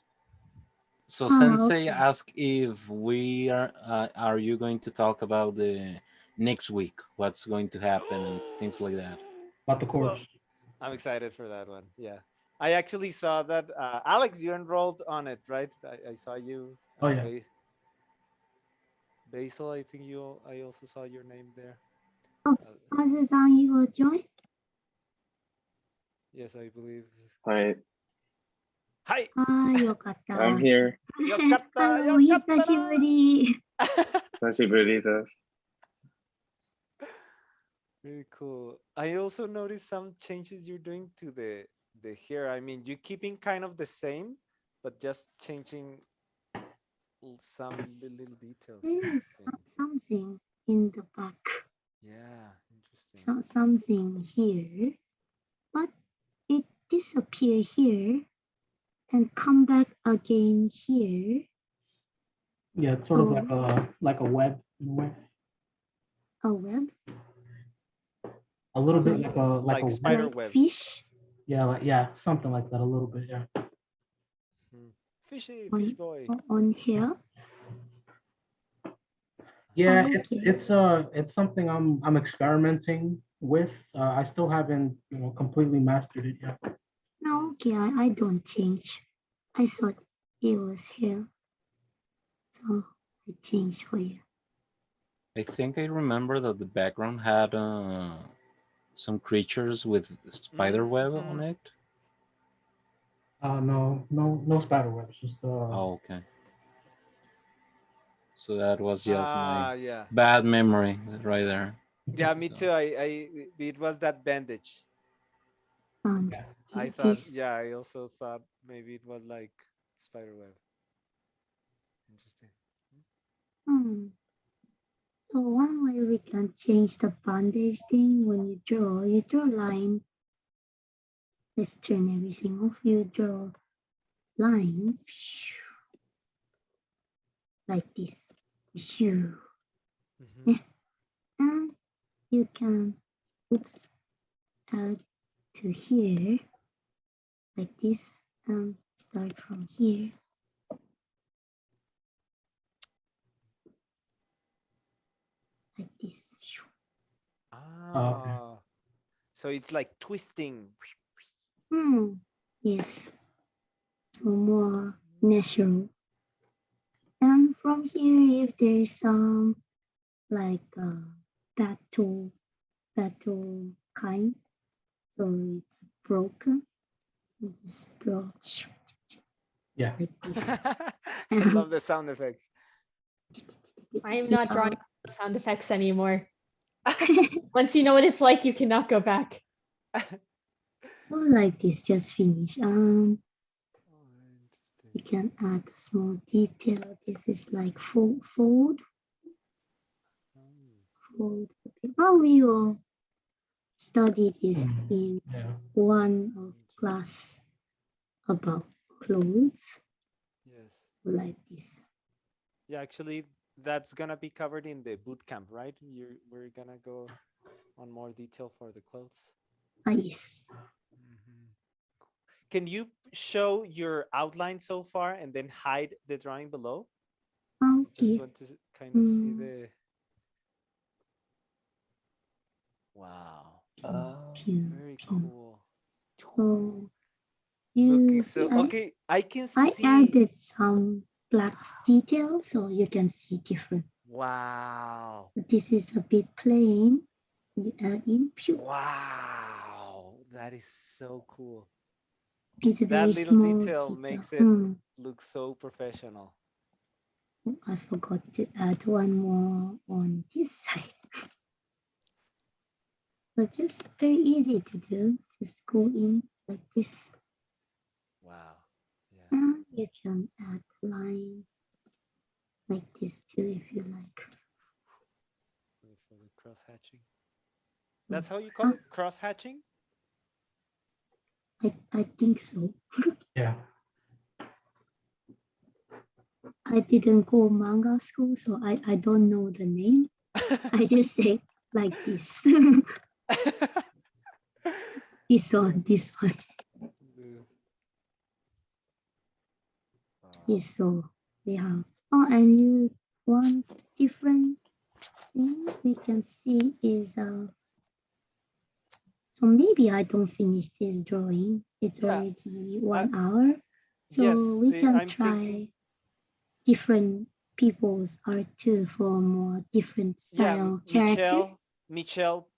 So Oh, Sensei okay. asked if we are you going to talk about the next week, what's going to happen and things like that. About the course. Well, I'm excited for that one. Yeah. I actually saw that. Alex, you enrolled on it, right? I saw you. Oh, yeah. Basil, I think I also saw your name there. Oh, Azu-san, you will join? Yes, I believe. Hi, Hi. Yokatta. I'm here. Yokatta, Hello, hisashiburi. Hashiburi. Very cool. I also noticed some changes you're doing to the hair. I mean, you're keeping kind of the same, but just changing some little details. There's something in the back. Yeah, interesting. Something here, but it disappear here and come back again here. Yeah, it's sort of like a web in a way. A web? A little bit like a spider web. web. Fish? Yeah, something like that. A little bit, yeah. Fishy, fish boy. On here? Yeah, Okay. it's something I'm experimenting with. I still haven't completely mastered it yet. No, okay, I don't change. I thought it was here, so I changed for you. I think I remember that the background had some creatures with spider web on it. No spider webs. Just Oh, okay. So that was just my yeah. bad memory right there. Yeah, me too. It was that bandage. I thought, yeah, I also thought maybe it was like spider web. Interesting. So one way we can change the bandage thing when you draw line. Let's turn everything off. You draw line like this. Yeah. And you can add to here like this and start from here. Like this. Okay. So it's like twisting. Yes. So more natural. And from here, if there's some like battle kind, so it's broken. Just draw. Yeah. Like this. I love the sound effects. I am not drawing sound effects anymore. Once you know what it's like, you cannot go back. So like this, just finish. Oh, interesting. You can add a small detail. This is like fold. Oh, we will study this in one class about clothes. Yes. Like this. Yeah, actually, that's gonna be covered in the boot camp, right? We're gonna go on more detail for the clothes. Yes. Can you show your outline so far and then hide the drawing below? Okay. Just want to kind of see the. Wow. Very cool. So Looking so okay. I can I see. added some black details so you can see different. Wow. This is a bit plain. You add in. Wow. That is so cool. It's a That very little small detail detail. makes it look so professional. I forgot to add one more on this side. But just very easy to do. Just go in like this. Wow. Yeah. And you can add line like this too if you like. Wait for the cross hatching. That's how you call it? Cross hatching? I think so. Yeah. I didn't go manga school, so I don't know the name. I just say like this. This one. Yes, so we have. Oh, and you one different thing we can see is so maybe I don't finish this drawing. It's already 1 hour. So yes, we can I'm try thinking. different people's art too for more different style character. Michelle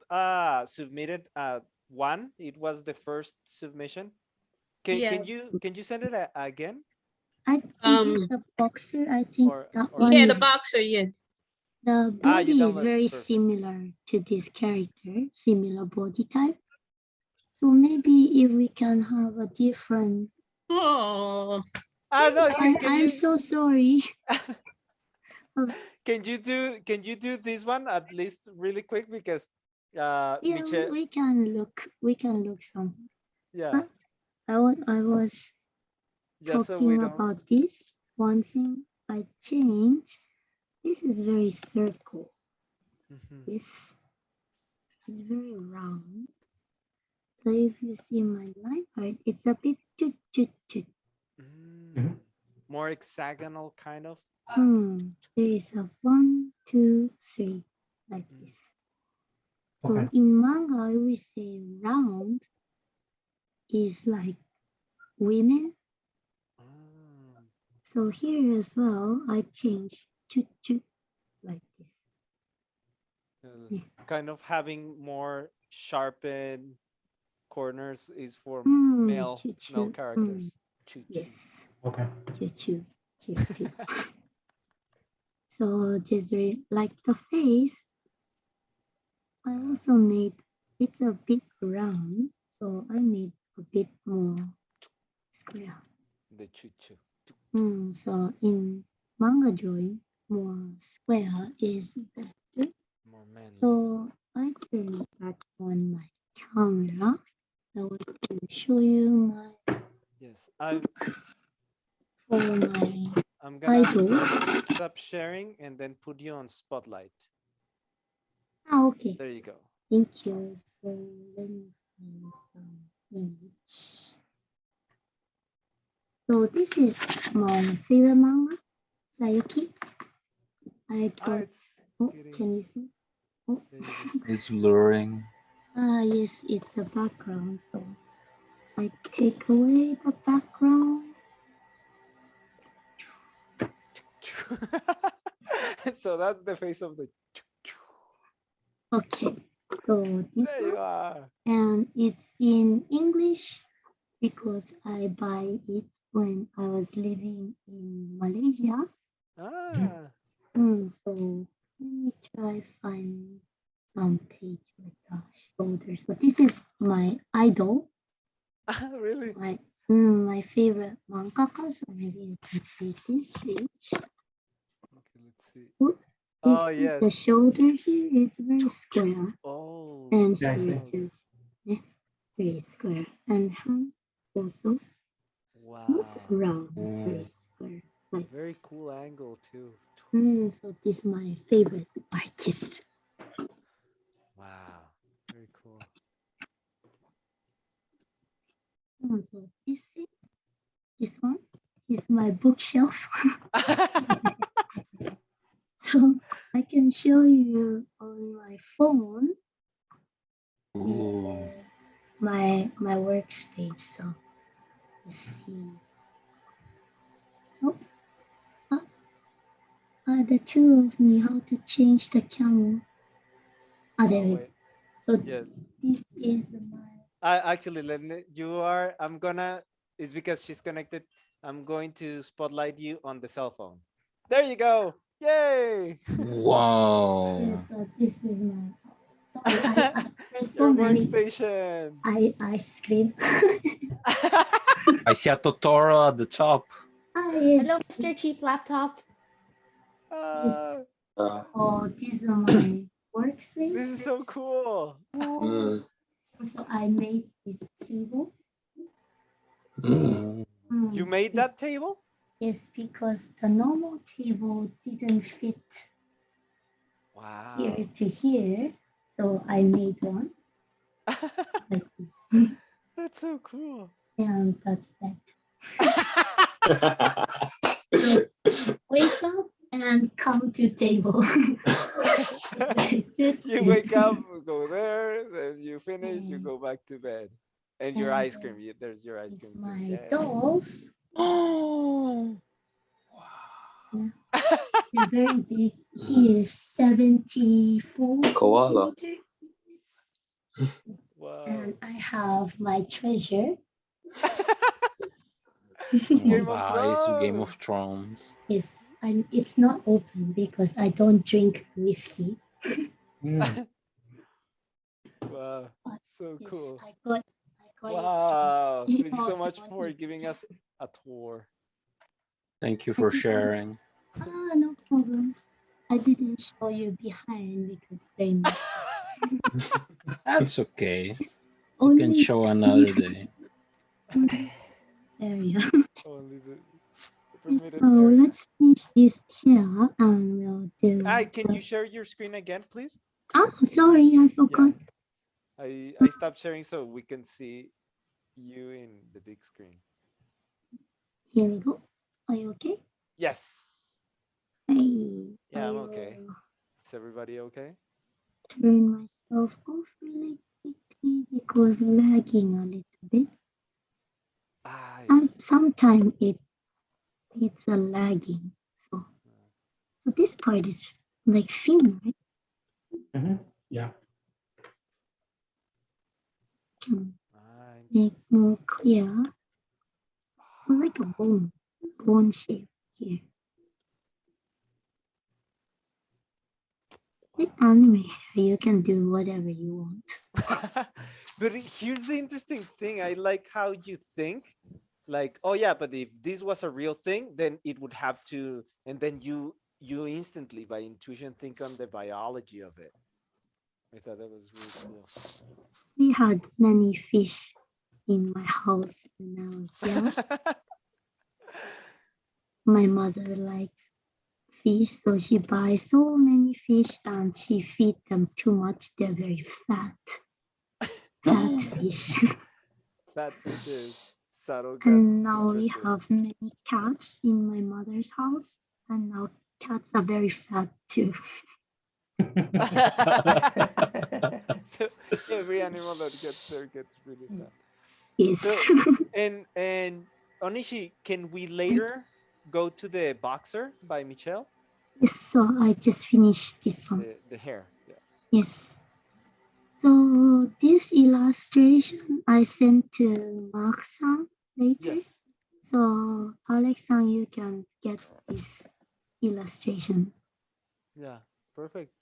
submitted one. It was the first submission. Can you send it again? I think the boxer, I think that one. Yeah, the boxer, yeah. The you body is download, very perfect. similar to this character, similar body type. So maybe if we can have a different. Oh. No, I'm so sorry. Can you do this one at least really quick because Yeah, Michelle. we can look something. Yeah. I was Just so talking we don't. about this. One thing I changed. This is very circle. This is very round. So if you see my line art, it's a bit More hexagonal kind of. There is a 1, 2, 3 like this. So in manga, we say round is like women. So here as well, I changed like this. Kind of having more sharpened corners is for male characters. Yes. Okay. So just like the face, I also made it's a bit round, so I made a bit more square. The choo-choo. So in manga drawing, more square is better. More manly. So I put that on my camera. I want to show you my. Yes, for my. I'm gonna stop sharing and then put you on spotlight. Okay. There you go. Thank you. So let me find some image. So this is my favorite manga, Sayuki. I got. Can you see? Oh. It's blurring. Yes, it's the background. So I take away the background. So that's the face of the. Okay, so this there you are. And it's in English because I buy it when I was living in Malaysia. So let me try find some page like the shoulder. So this is my idol. Really? My favorite mangaka. So maybe you can see this page. Okay, let's see. Ooh, Oh, you see the yes. shoulder here. It's very square, Oh, and Yeah, I here think- too. Yeah, very square, and hand also wow. not round, very square. Like Very cool angle too. so this is my favorite artist. Wow. Very cool. So this one is my bookshelf. So I can show you on my phone Ooh. my workspace. So let's see. Oh, the two of me. How to change the camera? There we go. Wait. So Yeah. this is my. Actually, I'm gonna, it's because she's connected. I'm going to spotlight you on the cell phone. There you go. Yay. Wow. Yeah, so this is my. Sorry, there's so Your many. workstation. I scream. I see a Totoro at the top. Yes. Hello, Mr. Cheap Laptop. Ah, Oh, this is my workspace. this is so cool. So I made this table. You made Yes. that table? Yes, because the normal table didn't fit Wow. here to here. So I made one like this. That's so cool. And that's that. So wake up and come to table. You wake up, go there, then you finish, you go back to bed. And your ice cream. There's your ice cream too. My Yeah. dolls. Oh. Yeah. They're very big. He is 74 Koala. centimeter. Wow. And I have my treasure. Game of Game of Thrones. Thrones. Yes, it's not open because I don't drink whiskey. Wow. So Yes, cool. I got Wow. it. Thank you so much Also for wanted giving us a tour. Thank you for sharing. no problem. I didn't show you behind because very much. That's okay. You Only can show another day. area. Only the So permitted area. let's finish this here and we'll do. Can you share your screen again, please? Oh, sorry, I forgot. I stopped sharing so we can see you in the big screen. Here we go. Are you okay? Yes. Hey. Yeah, I'm okay. Is everybody okay? Turn myself off really quickly because lagging a little bit. Sometimes it's a lagging. So this part is like thin, right? Yeah. Can make more clear. So like a bone shape here. With anime hair, you can do whatever you want. But here's the interesting thing. I like how you think. Like, oh yeah, but if this was a real thing, then it would have to, and then you instantly by intuition think on the biology of it. I thought that was really cool. We had many fish in my house when I was young. My mother likes fish, so she buys so many fish and she feeds them too much. They're very fat. Fat fish. Fat fishes. And now we have many cats in my mother's house, and now cats are very fat too. So every animal that gets there gets really fat. Yes. So, and Onishi, can we later go to the boxer by Michelle? Yes, so I just finished this one. The hair. Yeah. Yes. So this illustration I sent to Mark-san later. Yes. So Alex-san, you can get this illustration. Yeah, perfect.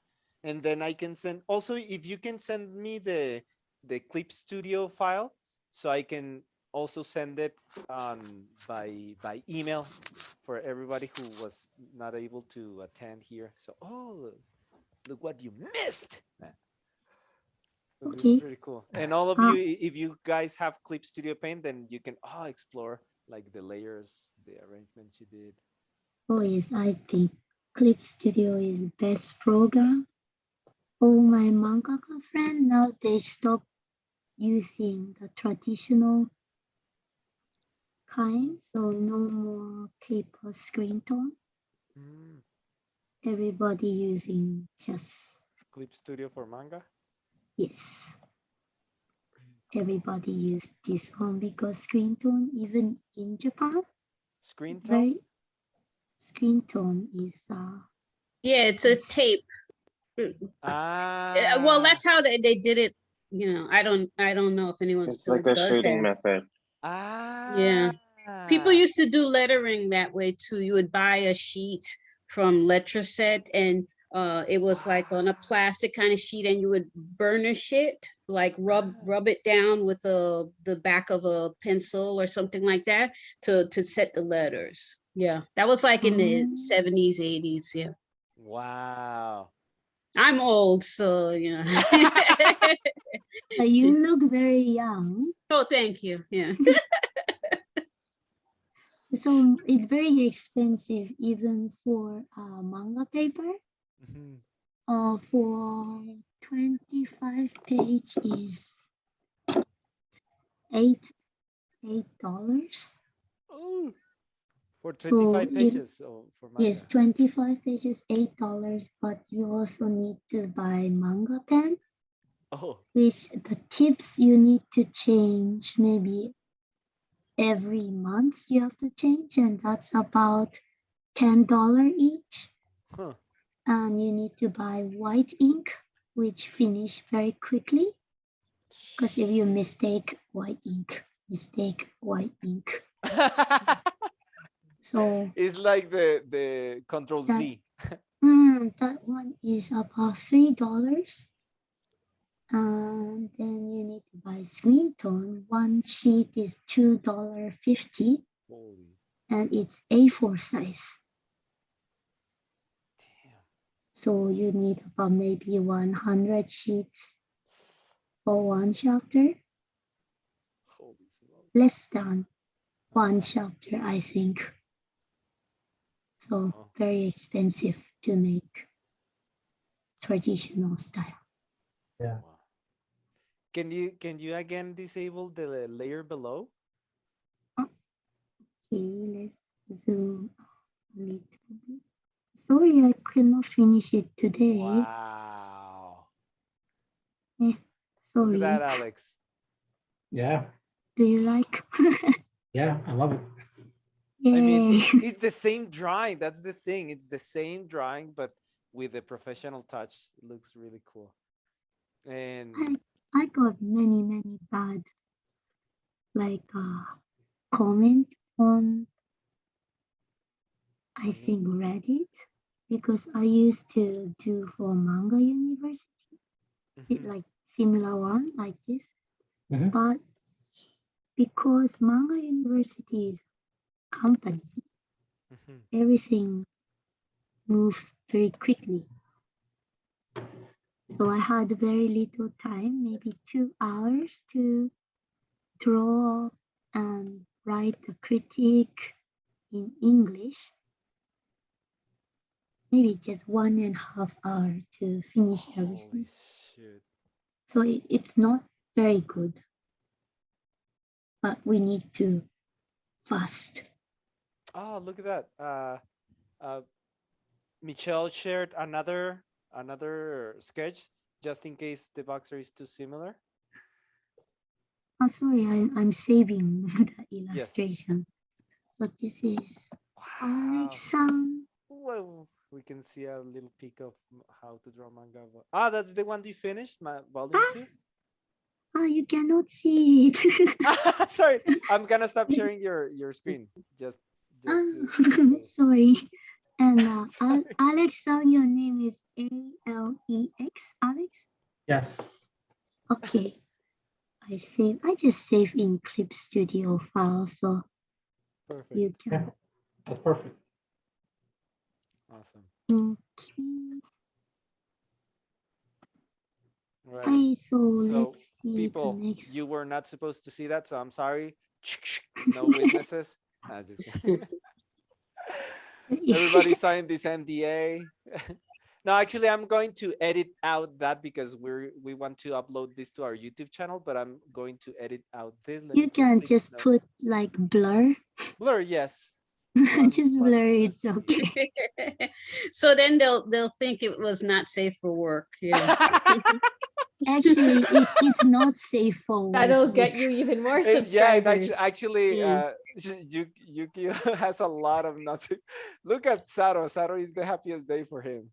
And then I can send, also if you can send me the Clip Studio file so I can also send it by email for everybody who was not able to attend here. So, oh, look what you missed. Look, this is Okay. pretty cool. And all of you, if you guys have Clip Studio Paint, then you can explore like the layers, the arrangements you did. Oh yes, I think Clip Studio is the best program. All my mangaka friends now they stop using the traditional kind, so no more paper screen tone. Mm. Everybody using just Clip Studio for manga. yes. Everybody use this one because screen tone, even in Japan, Screen it's tone. very screen tone is Yeah, it's a tape. Well, that's how they did it. You know, I don't know if anyone It's still like a does shading that. method. Yeah. People used to do lettering that way too. You would buy a sheet from Letraset and it was like on a plastic kind of sheet and you would burnish it, like rub it down with the back of a pencil or something like that to set the letters. Yeah. That was like in the 70s, 80s. Yeah. Wow. I'm old, so you know. you look very young. Oh, thank you. Yeah. So it's very expensive even for manga paper. For 25 page is $8. Oh, for So 25 pages for manga. yes, 25 pages, $8, but you also need to buy manga pen. Oh. Which the tips you need to change maybe every month you have to change, and that's about $10 each. Huh. And you need to buy white ink, which finish very quickly. Because if you mistake white ink. So it's like the Control Z. That one is about $3. And then you need to buy screen tone. One sheet is $2.50. And it's A4 size. Damn. So you need about maybe 100 sheets for one chapter. Less than one chapter, I think. So very expensive to make traditional style. Yeah. Can you again disable the layer below? Okay, let's zoom a little bit. Sorry, I cannot finish it today. Wow. Sorry. Look at that, Alex. Yeah. Do you like? Yeah, I love it. I mean, it's the same drawing. That's the thing. It's the same drawing, but with a professional touch. It looks really cool. And I got many bad comment on I think Reddit, because I used to do for Manga University, like similar one like this, but because Manga University is a company, everything moved very quickly. So I had very little time, maybe 2 hours to draw and write a critique in English. Maybe just 1.5 hours to finish everything. Shit. So it's not very good, but we need to fast. Oh, look at that. Michelle shared another sketch just in case the boxer is too similar. Oh, sorry, I'm saving the illustration. So this is Alex-san. Whoa, we can see a little peek of how to draw manga. Ah, that's the one you finished, my volume 2. Oh, you cannot see it. Sorry, I'm gonna stop sharing your screen. Just sorry. And Alex-san, your name is Alex, Alex? Yes. Okay. I just save in Clip Studio file, so Perfect. you can. That's perfect. Awesome. Okay. Right. So So let's see the people, next. you were not supposed to see that, so I'm sorry. No witnesses. Everybody signed this NDA. No, actually, I'm going to edit out that because we want to upload this to our YouTube channel, but I'm going to edit out this. Let You me can take just note. put like blur. Blur, yes. Just blur, it's okay. So then they'll think it was not safe for work. Yeah. Actually, it's not safe for work. That'll get you even more Yeah, and subscribers. actually, Yuki has a lot of nuts. Look at Saro. Saro is the happiest day for him.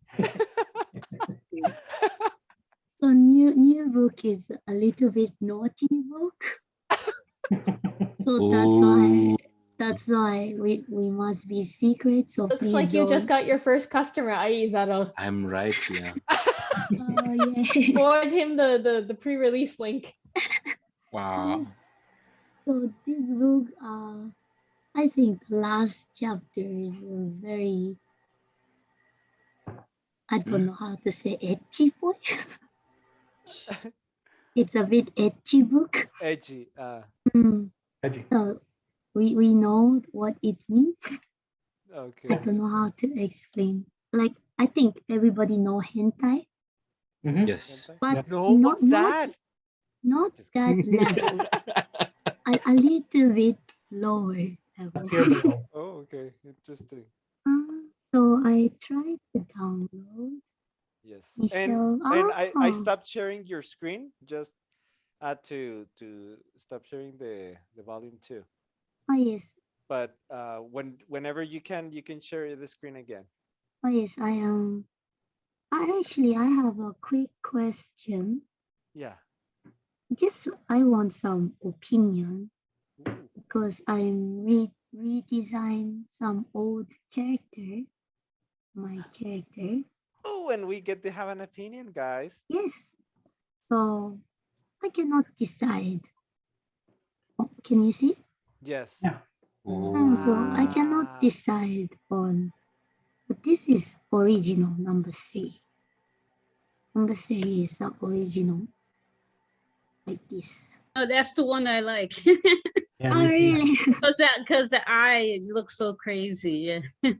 So new book is a little bit naughty book. So that's why we must be secret. So Looks please like you just don't. got your first customer, Aizaro. I'm right, yeah. Oh yeah. Forward him the pre-release link. Wow. So this book, I think the last chapter is very, I don't know how to say etchy boy. It's a bit etchy book. Edgy. Edgy. So we know what it means. Okay. I don't know how to explain. Like I think everybody know hentai, Yes. but No, not what's that? not that level. a little bit lower level. Oh, okay. Interesting. So I tried to download. Yes. Michelle. And I Oh. stopped sharing your screen. Just had to stop sharing the volume too. Oh yes. But whenever you can share the screen again. Oh yes, I am. I have a quick question. Yeah. Just I want some opinion because I'm redesign some old character, my character. Oh, and we get to have an opinion, guys. Yes. So I cannot decide. Oh, can you see? Yes. So I cannot decide on. But this is original number 3. Number 3 is the original, like this. Oh, that's the one I like. Oh, really? Because the eye looks so crazy. Yeah.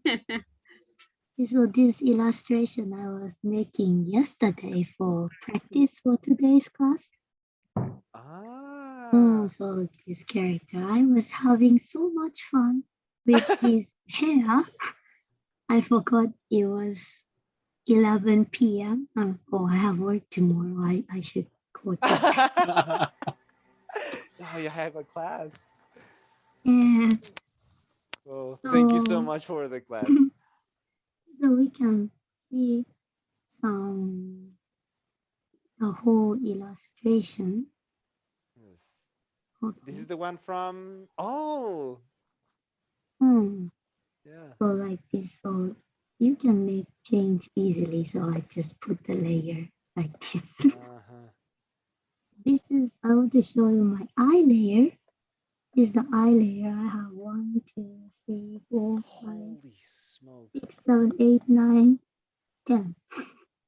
So this illustration I was making yesterday for practice for today's class. Oh, so this character, I was having so much fun with his hair. I forgot it was 11 p.m. Oh, I have work tomorrow. I should go to Oh, you have a class. Yeah. Oh, thank you so So- much for the class. So we can see the whole illustration. Yes. Okay. This is the one from yeah. So like this, so you can make change easily. So I just put the layer like this. This is, I want to show you my eye layer. This is the eye layer. I have 1, 2, 3, 4, 5, Holy smokes. 6, 7, 8, 9, 10.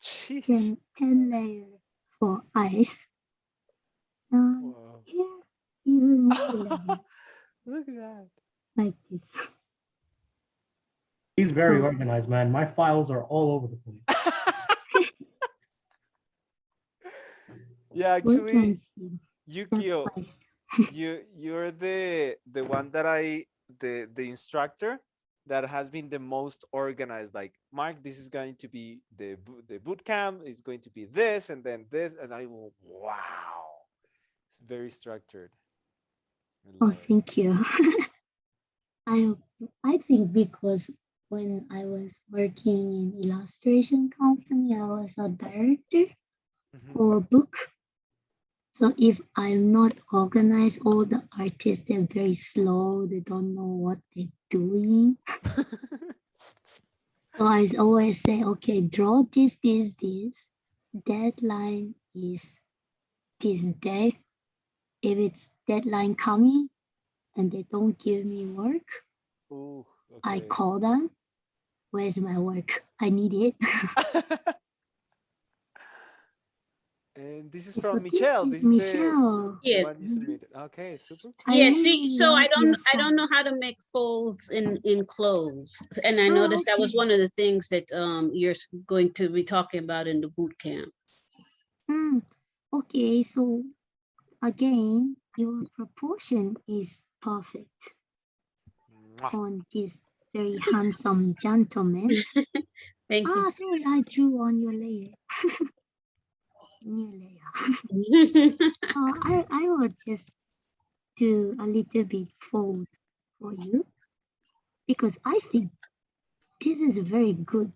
Jeez. 10 layer for eyes. Wow. Here, even more layer Look at that. like this. He's very organized, man. My files are all over the place. Yeah, We actually, can see Yukio, step by step. you're the one that the instructor that has been the most organized. Like, Mark, this is going to be the boot camp, is going to be this and then this, and I will, wow, it's very structured. Oh, thank you. I think because when I was working in illustration company, I was a director for a book. So if I'm not organized, all the artists, they're very slow. They don't know what they're doing. So I always say, okay, draw this. Deadline is this day. if it's deadline coming and they don't give me work, Ooh, I okay. call them. Where's my work? I need it. And this is So from this Michelle. is This is Michelle. the Yeah. one you submitted. Okay, super. I Yeah, really see, so like your I don't know style. how to make folds in clothes. And I Oh, noticed that was okay. one of the things that you're going to be talking about in the boot camp. Okay, so again, your proportion is perfect Mwah. on this very handsome gentleman. Thank you. Sorry, I drew on your layer. New layer. I will just do a little bit fold for you because I think this is a very good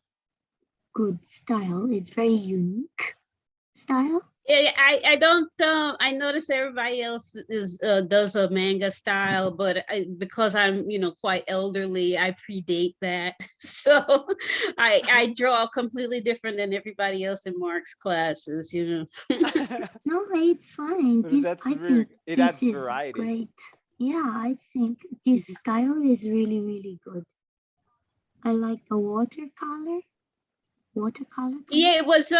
style. It's very unique style. Yeah, I don't I notice everybody else is does a manga style, but because I'm quite elderly, I predate that. So I draw completely different than everybody else in Mark's classes, No, it's fine. But This that's I very, think it this adds is variety. great. Yeah, I think this style is really, really good. I like the watercolor. Watercolor. Yeah, it was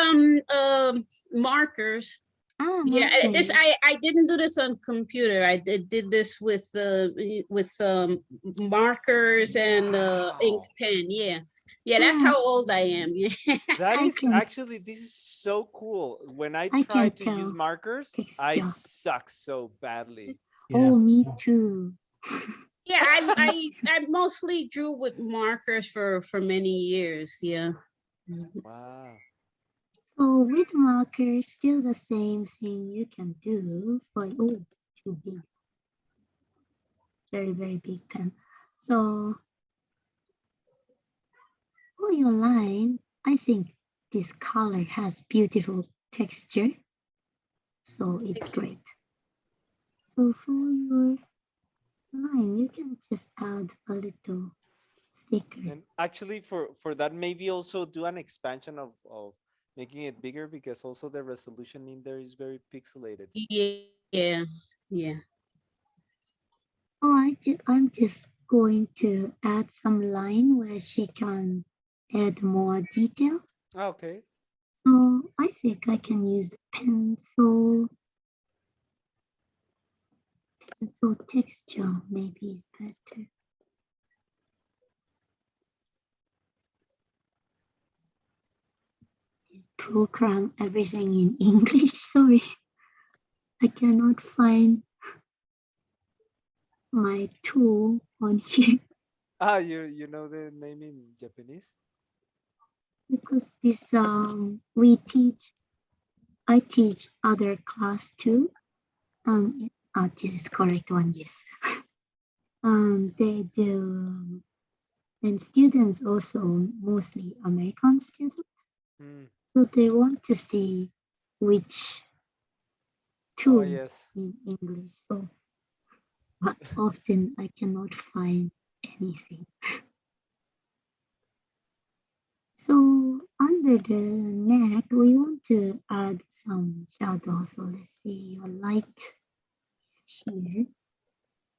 markers. Yeah, this Markers. I didn't do this on computer. I did this with markers and ink Wow. pen. Yeah, yeah, that's how old I am. Yeah. That I is can actually, this is so cool. When I I try can to use tell markers, I texture. suck so badly. Yeah. Oh, me too. Yeah, I mostly drew with markers for many years. Yeah. Wow. So with markers, still the same thing you can do for too big. Very, very big pen. So for your line, I think this color has beautiful texture. So it's great. So for your line, you can just add a little sticker. And actually for that, maybe also do an expansion of making it bigger, because also the resolution in there is very pixelated. Yeah, yeah. Oh, I'm just going to add some line where she can add more detail. Okay. So I think I can use pencil texture, maybe is better. This program, everything in English, sorry. I cannot find my tool on here You know the name in Japanese? because this I teach other class too. This is correct one, yes. They do, and students also mostly American students. So they want to see which tool yes. in English. So, but often I cannot find anything. So under the neck, we want to add some shadow. So let's see, your light is here.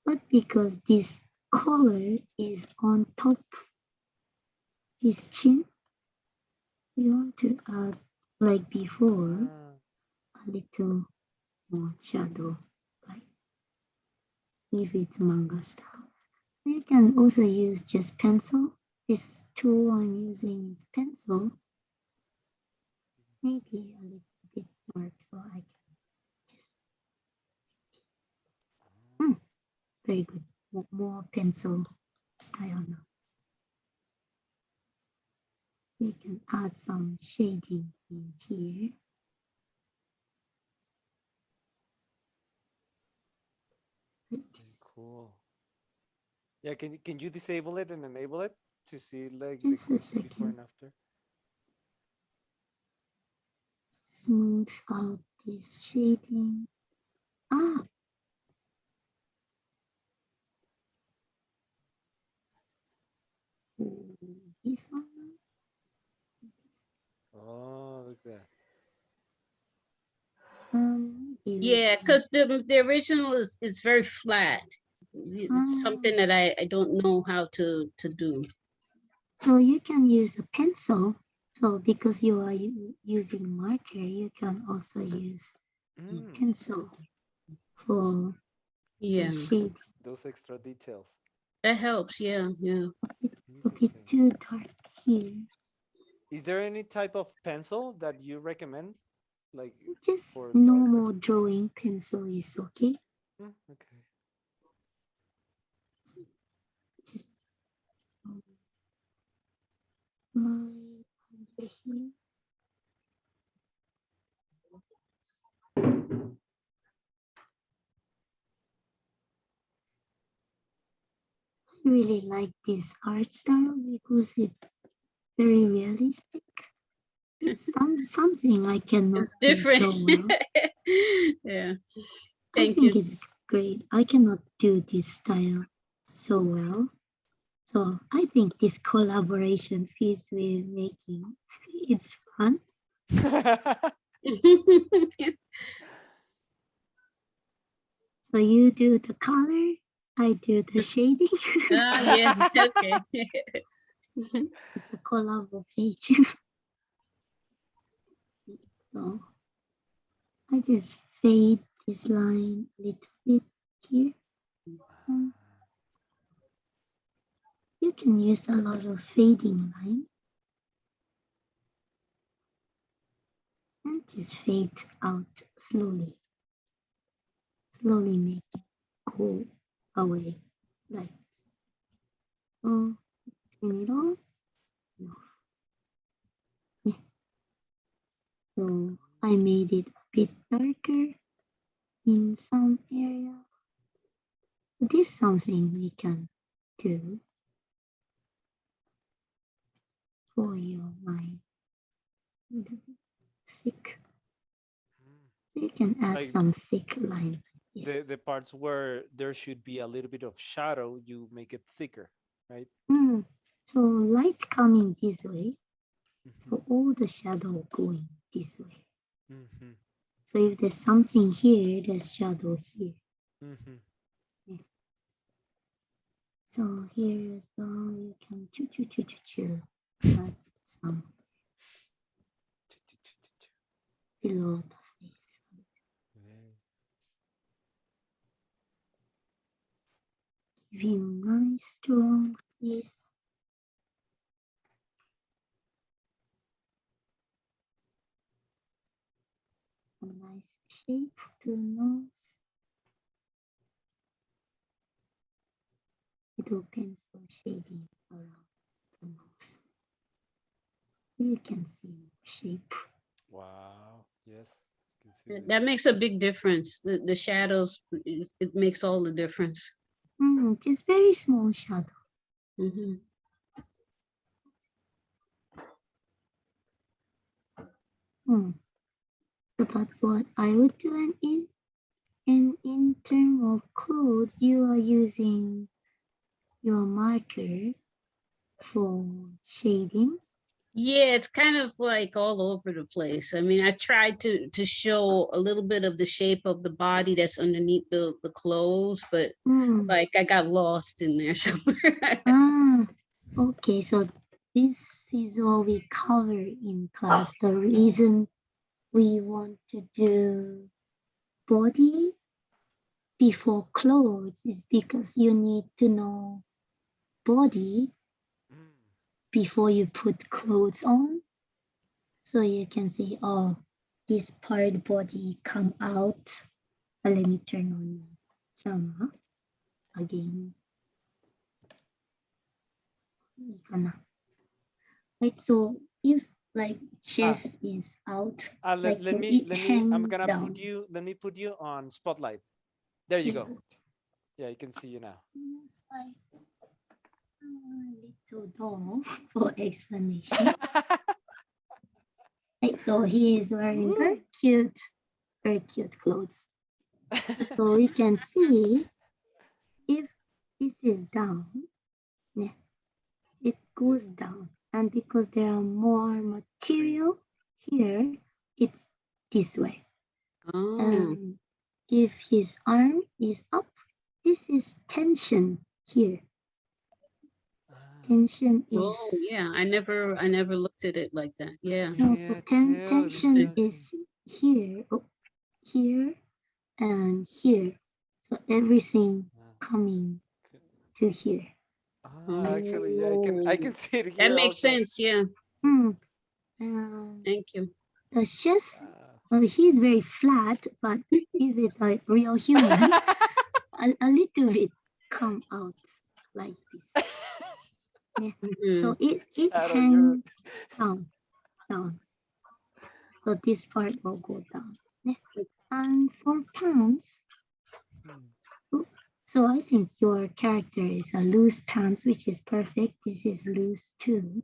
But because this color is on top his chin, we want to add, like before, a little more shadow, like if it's manga style. You can also use just pencil. This tool I'm using is pencil. Maybe a little bit dark so I can just very good. More pencil style now. We can add some shading in here. Cool. Yeah, can you disable it and enable it to see like Just the a quick before second. and after? Smooth out this shading. This one. Oh, look at that. Yeah, because the original is very flat. It's something that I don't know how to do. So you can use a pencil. So because you are using marker, you can also use pencil for shade. Those extra details. That helps. Yeah, yeah. It's a bit too dark here. Is there any type of pencil that you recommend? Like just for normal drawing pencil is okay. Okay. Just my here. I really like this art style because it's very realistic. It's something I cannot It's different. do so well. Yeah. I think it's great. I cannot do this style so well. So I think this collaboration fits with making. It's fun. So you do the color, I do the shading. Yeah, okay. It's a collaboration. So I just fade this line a little bit here. You can use a lot of fading line. And just fade out slowly. Slowly make it go away. Like, oh, turn it on. No. Yeah. So I made it a bit darker in some area. This is something we can do for your mind. Thick. You can add Like some thick line. the parts where there should be a little bit of shadow, you make it thicker, right? So light coming this way. So all the shadow going this way. So if there's something here, there's shadow here. Yeah. So here as well, you can add some below the face. Giving nice strong face. A nice shape to the nose. Little pencil shading around the nose. You can see shape. Wow. Yes. You can see That makes a big difference. The shadows, it makes all the difference. Just very small shadow. So that's what I would do. And in terms of clothes, you are using your marker for shading. Yeah, it's kind of like all over the place. I mean, I tried to show a little bit of the shape of the body that's underneath the clothes, but like I got lost in there somewhere. Okay, so this is what we cover in class. The reason we want to do body before clothes is because you need to know body before you put clothes on. So you can say, oh, this part body come out. Let me turn on camera again. Right, so if like chest is out, let so me I'm hangs gonna down. let me put you on spotlight. There you go. Yeah, you can see you now. Little doll for explanation. Right, so he is wearing very cute clothes. So we can see if this is down, yeah, it goes down. And because there are more material here, it's this way. Oh, And if his arm is up, this is tension here. Tension is oh, yeah. I never looked at it like that. Yeah. no, so Yeah, too. This tension so is here, oh, here, and here. So everything coming to here. actually, yeah, I can Oh, see it that here makes also. sense. Yeah. Hmm. Thank you. The chest, Wow. well, he's very flat, but if it's a real human, a little bit come out like this. Yeah. So Mhm. it Sad on your. hangs down. So this part will go down. Yeah. And for pants, oh, so I think your character is a loose pants, which is perfect. This is loose too.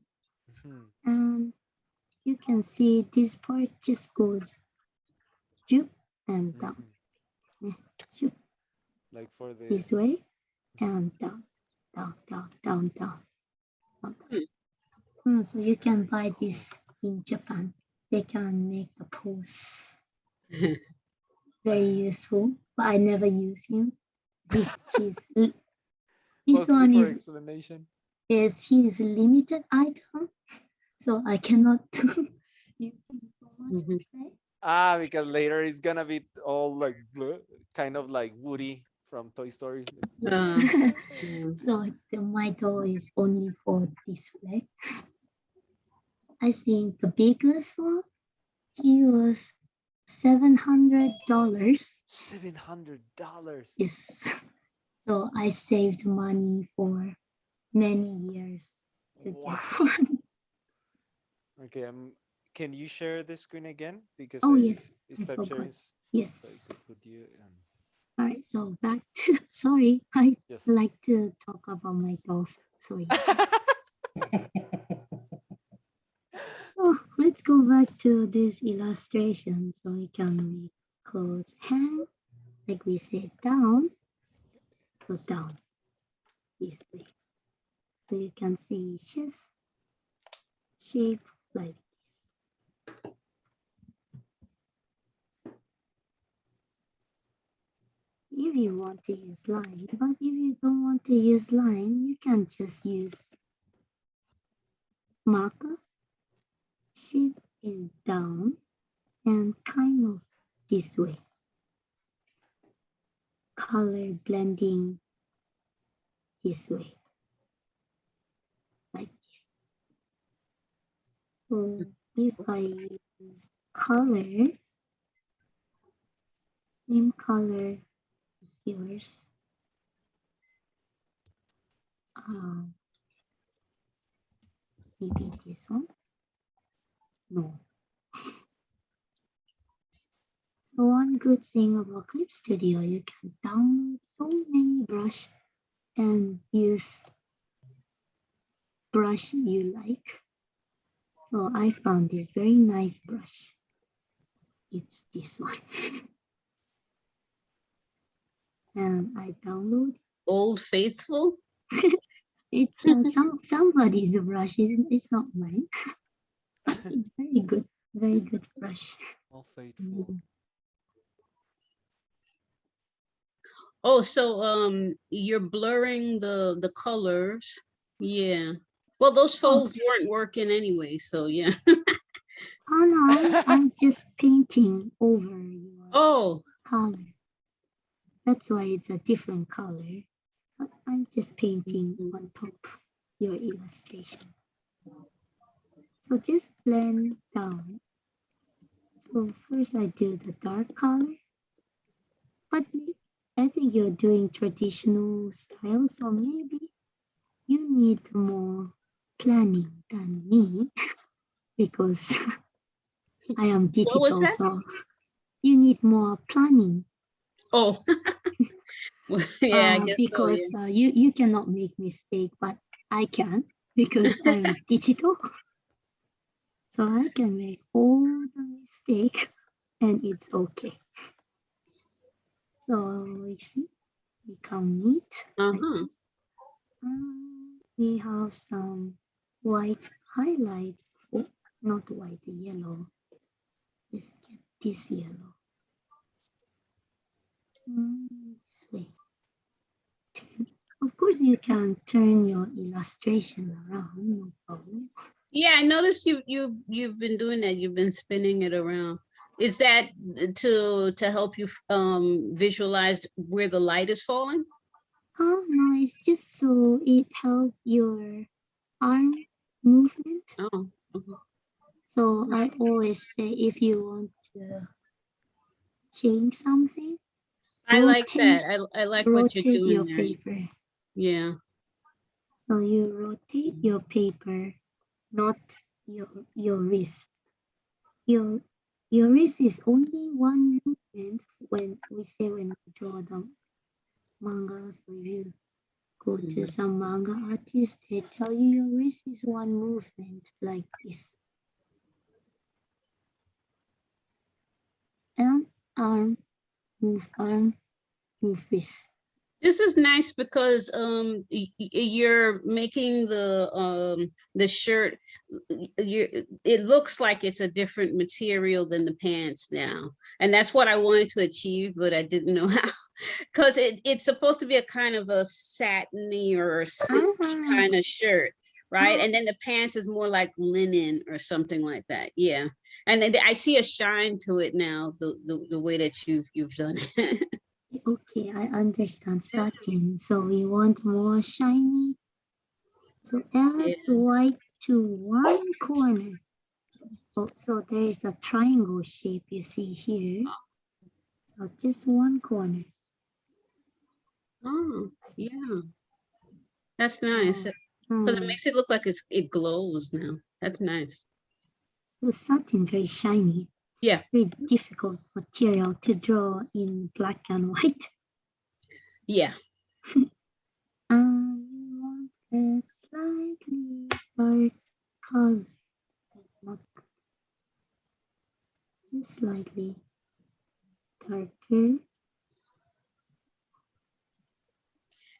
And you can see this part just goes shoop and down. Yeah, shoop Like for the. this way and down, down, down, down, down. So you can buy this in Japan. They can make the pose. Very useful, but I never use him. He's this Mostly one for is explanation. he is a limited item, so I cannot use him so much Mhm. today. Because later it's gonna be all like kind of like Woody from Toy Story. Yeah. So the Mito is only for display. I think the biggest one, he was $700. $700. Yes. So I saved money for many years to get one. Okay, can you share the screen again? Because Oh yes, I I stopped sharing. forgot. So I Yes. could put you. All right, so back to sorry, I Yes. like to talk about my dolls. Sorry. So let's go back to this illustration. So we can make clothes hang, like we said, down, go down this way. So you can see chest shape like this. If you want to use line, but if you don't want to use line, you can just use marker. Shape is down and kind of this way. Color blending this way, like this. So if I use color, same color as yours. Maybe this one. No. So one good thing about Clip Studio, you can download so many brush and use brush you like. So I found this very nice brush. It's this one. And I download. Old Faithful? It's somebody's brush. It's not mine. But it's very good brush. All faithful. Oh, so you're blurring the colors. Yeah. Well, those folds weren't working anyway, so yeah. Oh no, I'm just painting over your color. That's why it's a different color. But I'm just painting on top your illustration. So just blend down. So first I do the dark color. But I think you're doing traditional style, so maybe you need more planning than me because I am digital. What was that? So you need more planning. Oh, yeah, I guess because so. Yeah. You cannot make mistake, but I can because I'm digital. So I can make all the mistake and it's okay. So we see, become neat. Uh-huh. We have some white highlights. Oh, not white, yellow. Let's get this yellow. This way. Of course, you can turn your illustration around, no problem. Yeah, I noticed you've been doing that. You've been spinning it around. Is that to help you visualize where the light is falling? Oh, no, it's just so it helps your arm movement. Oh, okay. So I always say if you want to change something, I like rotate- that. I like what you're rotate doing your there. paper. Yeah. So you rotate your paper, not your wrist. Your wrist is only one movement when we draw the manga. So you go to some manga artists, they tell you your wrist is one movement like this. And arm, move wrist. This is nice because you're making the shirt, it looks like it's a different material than the pants now. And that's what I wanted to achieve, but I didn't know how. Because it's supposed to be a kind of a satiny or silky kind of shirt, right? And then the pants is more like linen or something like that. Yeah. And then I see a shine to it now, the way that you've done it. Okay, I understand satin. So we want more shiny. So add white to one corner. So there is a triangle shape you see here. So just one corner. Oh, yeah. That's nice. Because it makes it look like it glows now. That's nice. So satin very shiny. Yeah. Very difficult material to draw in black and white. Yeah. You want a slightly dark color. Just slightly darker.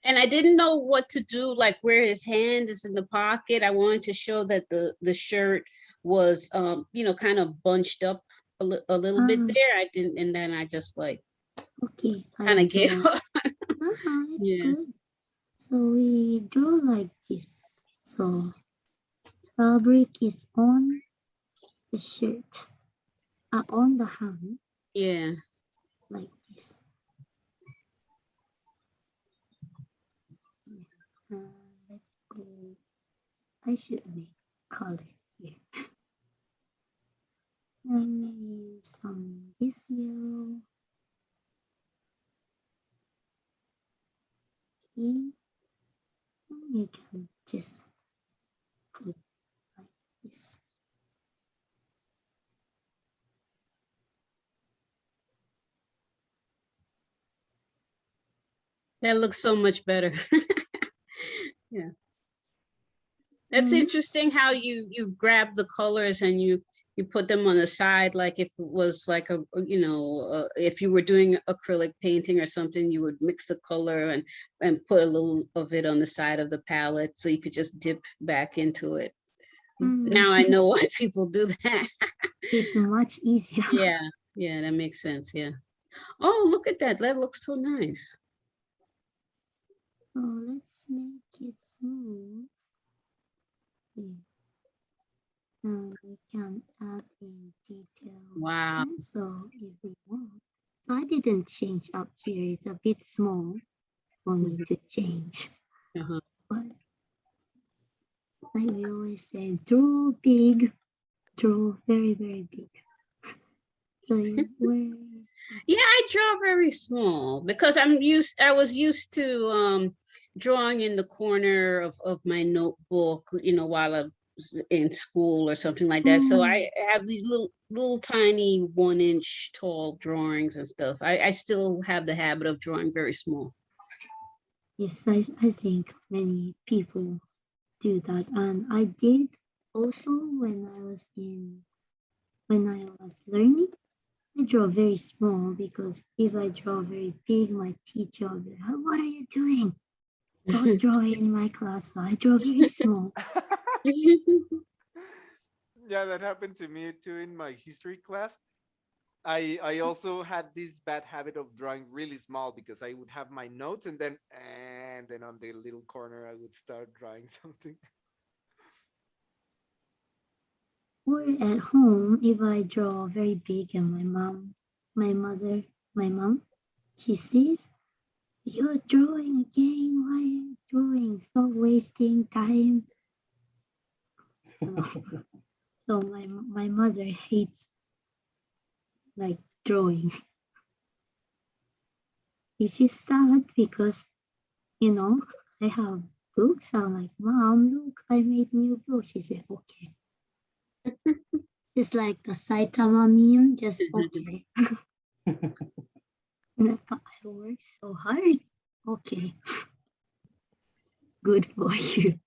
And I didn't know what to do, like where his hand is in the pocket. I wanted to show that the shirt was, kind of bunched up a little bit there. I didn't, and then I just like, okay, kind of gave up. It's good. So we draw like this. So fabric is on the shirt, on the hand. Yeah. Like this. Let's go. I should make color here. And maybe some this yellow. Okay. And you can just put like this. That looks so much better. Yeah. That's interesting how you grab the colors and you put them on the side, like if it was like if you were doing acrylic painting or something, you would mix the color and put a little of it on the side of the palette so you could just dip back into it. Now I know why people do that. It's much easier. Yeah, that makes sense. Yeah. Oh, look at that. That looks so nice. So let's make it smooth. And we can add in detail. Wow. So if we want, so I didn't change up here. It's a bit small for me to change. But like we always say, draw big, draw very, very big. So yeah, I draw very small because I was used to drawing in the corner of my notebook, while I was in school or something like that. So I have these little tiny 1-inch tall drawings and stuff. I still have the habit of drawing very small. Yes, I think many people do that. And I did also when I was learning. I draw very small because if I draw very big, my teacher will be like, what are you doing? Don't draw in my class. So I draw very small. Yeah, that happened to me too in my history class. I also had this bad habit of drawing really small because I would have my notes and then on the little corner I would start drawing something. Or at home, if I draw very big and my mom, she sees, you're drawing again. Why are you drawing? Stop wasting time. So my mother hates like drawing. It's just sad because, you know, I have books. I'm like, Mom, look, I made new books. She said, okay. Just like the Saitama meme, just okay. But I work so hard. Okay. Good for you.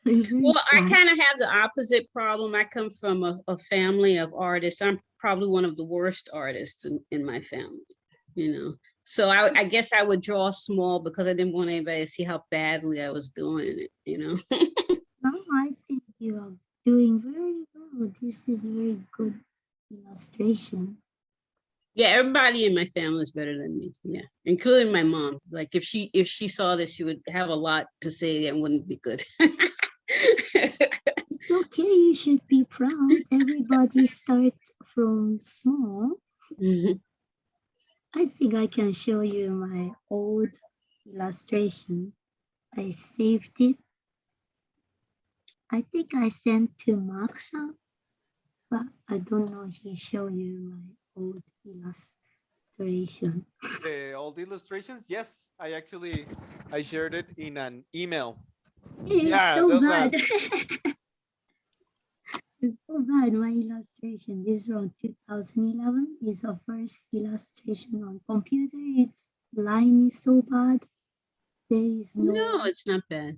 Well, I kind of have the opposite problem. I come from a family of artists. I'm probably one of the worst artists in my family, you know. So I guess I would draw small because I didn't want anybody to see how badly I was doing it, you know. No, I think you are doing very well. This is very good illustration. Yeah, everybody in my family is better than me. Yeah, including my mom. Like if she saw this, she would have a lot to say and wouldn't be good. It's okay. You should be proud. Everybody starts from small. I think I can show you my old illustration. I saved it. I think I sent to Markson, but I don't know if he showed you my old illustration. The old illustrations, yes, I shared it in an email. It's so bad. It's so bad. My illustration is from 2011. It's the first illustration on computer. Its line is so bad. There is no, it's not bad.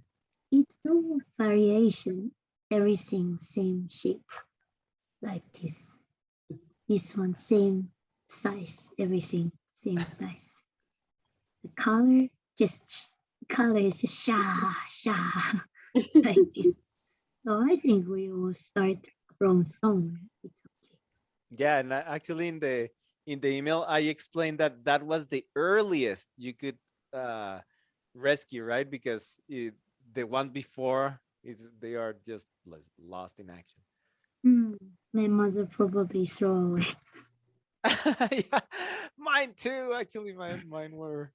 It's no variation. Everything same shape, like this. This one same size. Everything same size. The color is just sha like this. So I think we will start from somewhere. It's okay. Yeah, and actually in the email I explained that was the earliest you could rescue, right? Because the one before they are just lost in action. My mother probably throw away. Yeah, mine too. Actually, mine were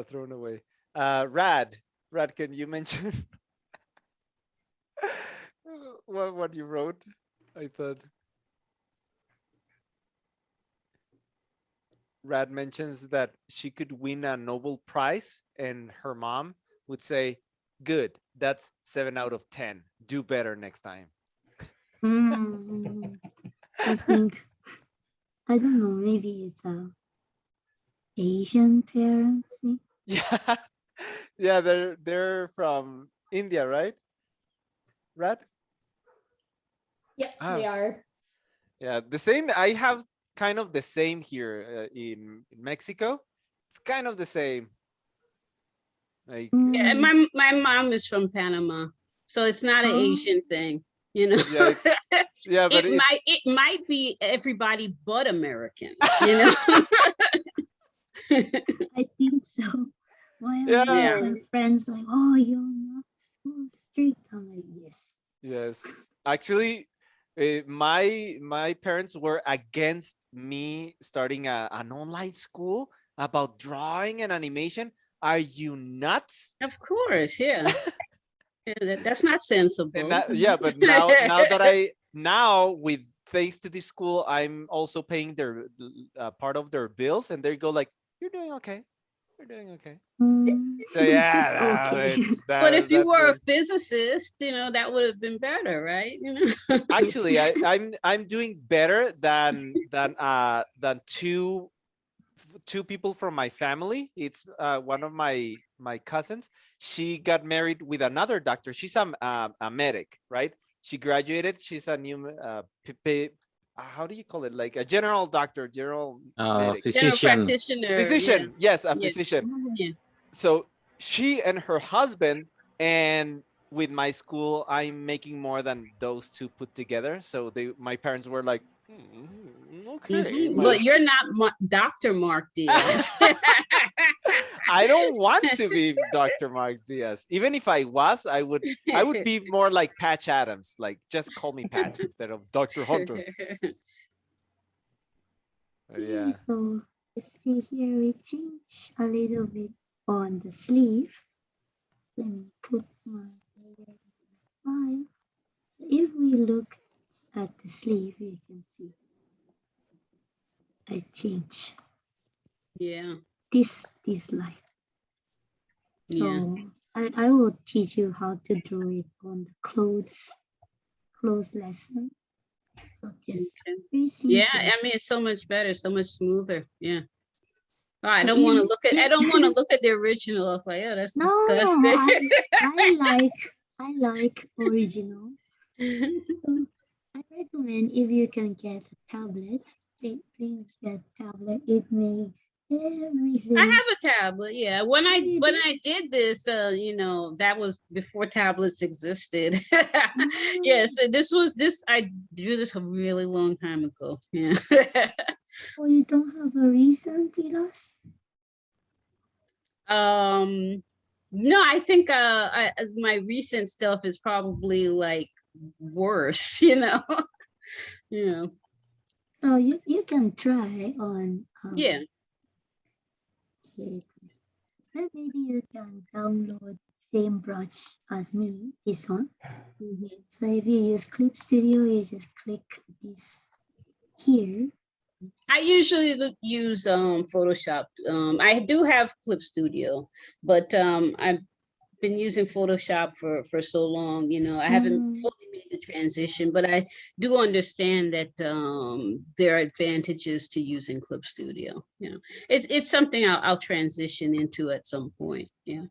thrown away. Rad, can you mention what you wrote? I thought Rad mentions that she could win a Nobel Prize, and her mom would say, "Good, that's 7 out of 10. Do better next time." I think, I don't know, maybe it's a Asian parents thing. Yeah, yeah, they're from India, right? Rad? Yeah, they are. Yeah, the same. I have kind of the same here in Mexico. It's kind of the same. Like yeah, my mom is from Panama, so it's not an Asian thing, you know. Yeah, but it might be everybody but Americans, you know. I think so. Why are my friends like, oh, you're not so strict? I'm like, yes. Yes, actually, my parents were against me starting an online school about drawing and animation. Are you nuts? Of course, yeah. Yeah, that's not sensible. Yeah, but now with thanks to this school, I'm also paying their part of their bills, and they go like, "You're doing okay. You're doing okay." So yeah, okay. But if you were a physicist, you know, that would have been better, right? You know. Actually, I'm doing better than two people from my family. It's one of my cousins. She got married with another doctor. She's a medic, right? She graduated. She's a new how do you call it? Like a general doctor, medic. General practitioner. Physician, yeah. yes, a physician. Yeah. So she and her husband, and with my school, I'm making more than those two put together. So my parents were like, Okay. But you're not Dr. Mark Diaz. I don't want to be Dr. Mark Diaz. Even if I was, I would be more like Patch Adams. Like just call me Patch instead of Dr. Hunter. Yeah. So let's see here, we change a little bit on the sleeve. Let me put my file. If we look at the sleeve, you can see I change Yeah. this line. So Yeah. I will teach you how to draw it on the clothes lesson. So just very simple. Yeah, I mean, it's so much better, so much smoother. Yeah. Oh, I So don't want to if- look at. I don't want to look at the original. I was like, oh, that's No, disgusting. I like original. So I recommend if you can get a tablet, please get tablet. It makes everything. I have a tablet. Yeah. When I did this, you know, that was before tablets existed. Yeah. So I do this a really long time ago. Yeah. Oh, you don't have a reason, Tiras? No, I think my recent stuff is probably like worse, you know. Yeah. So you can try on. Yeah. Then maybe you can download same brush as me, this one. So if you use Clip Studio, you just click this here. I usually use Photoshop. I do have Clip Studio, but I've been using Photoshop for so long, you know, I haven't fully made the transition, but I do understand that there are advantages to using Clip Studio. You know, it's something I'll transition into at some point. Yeah.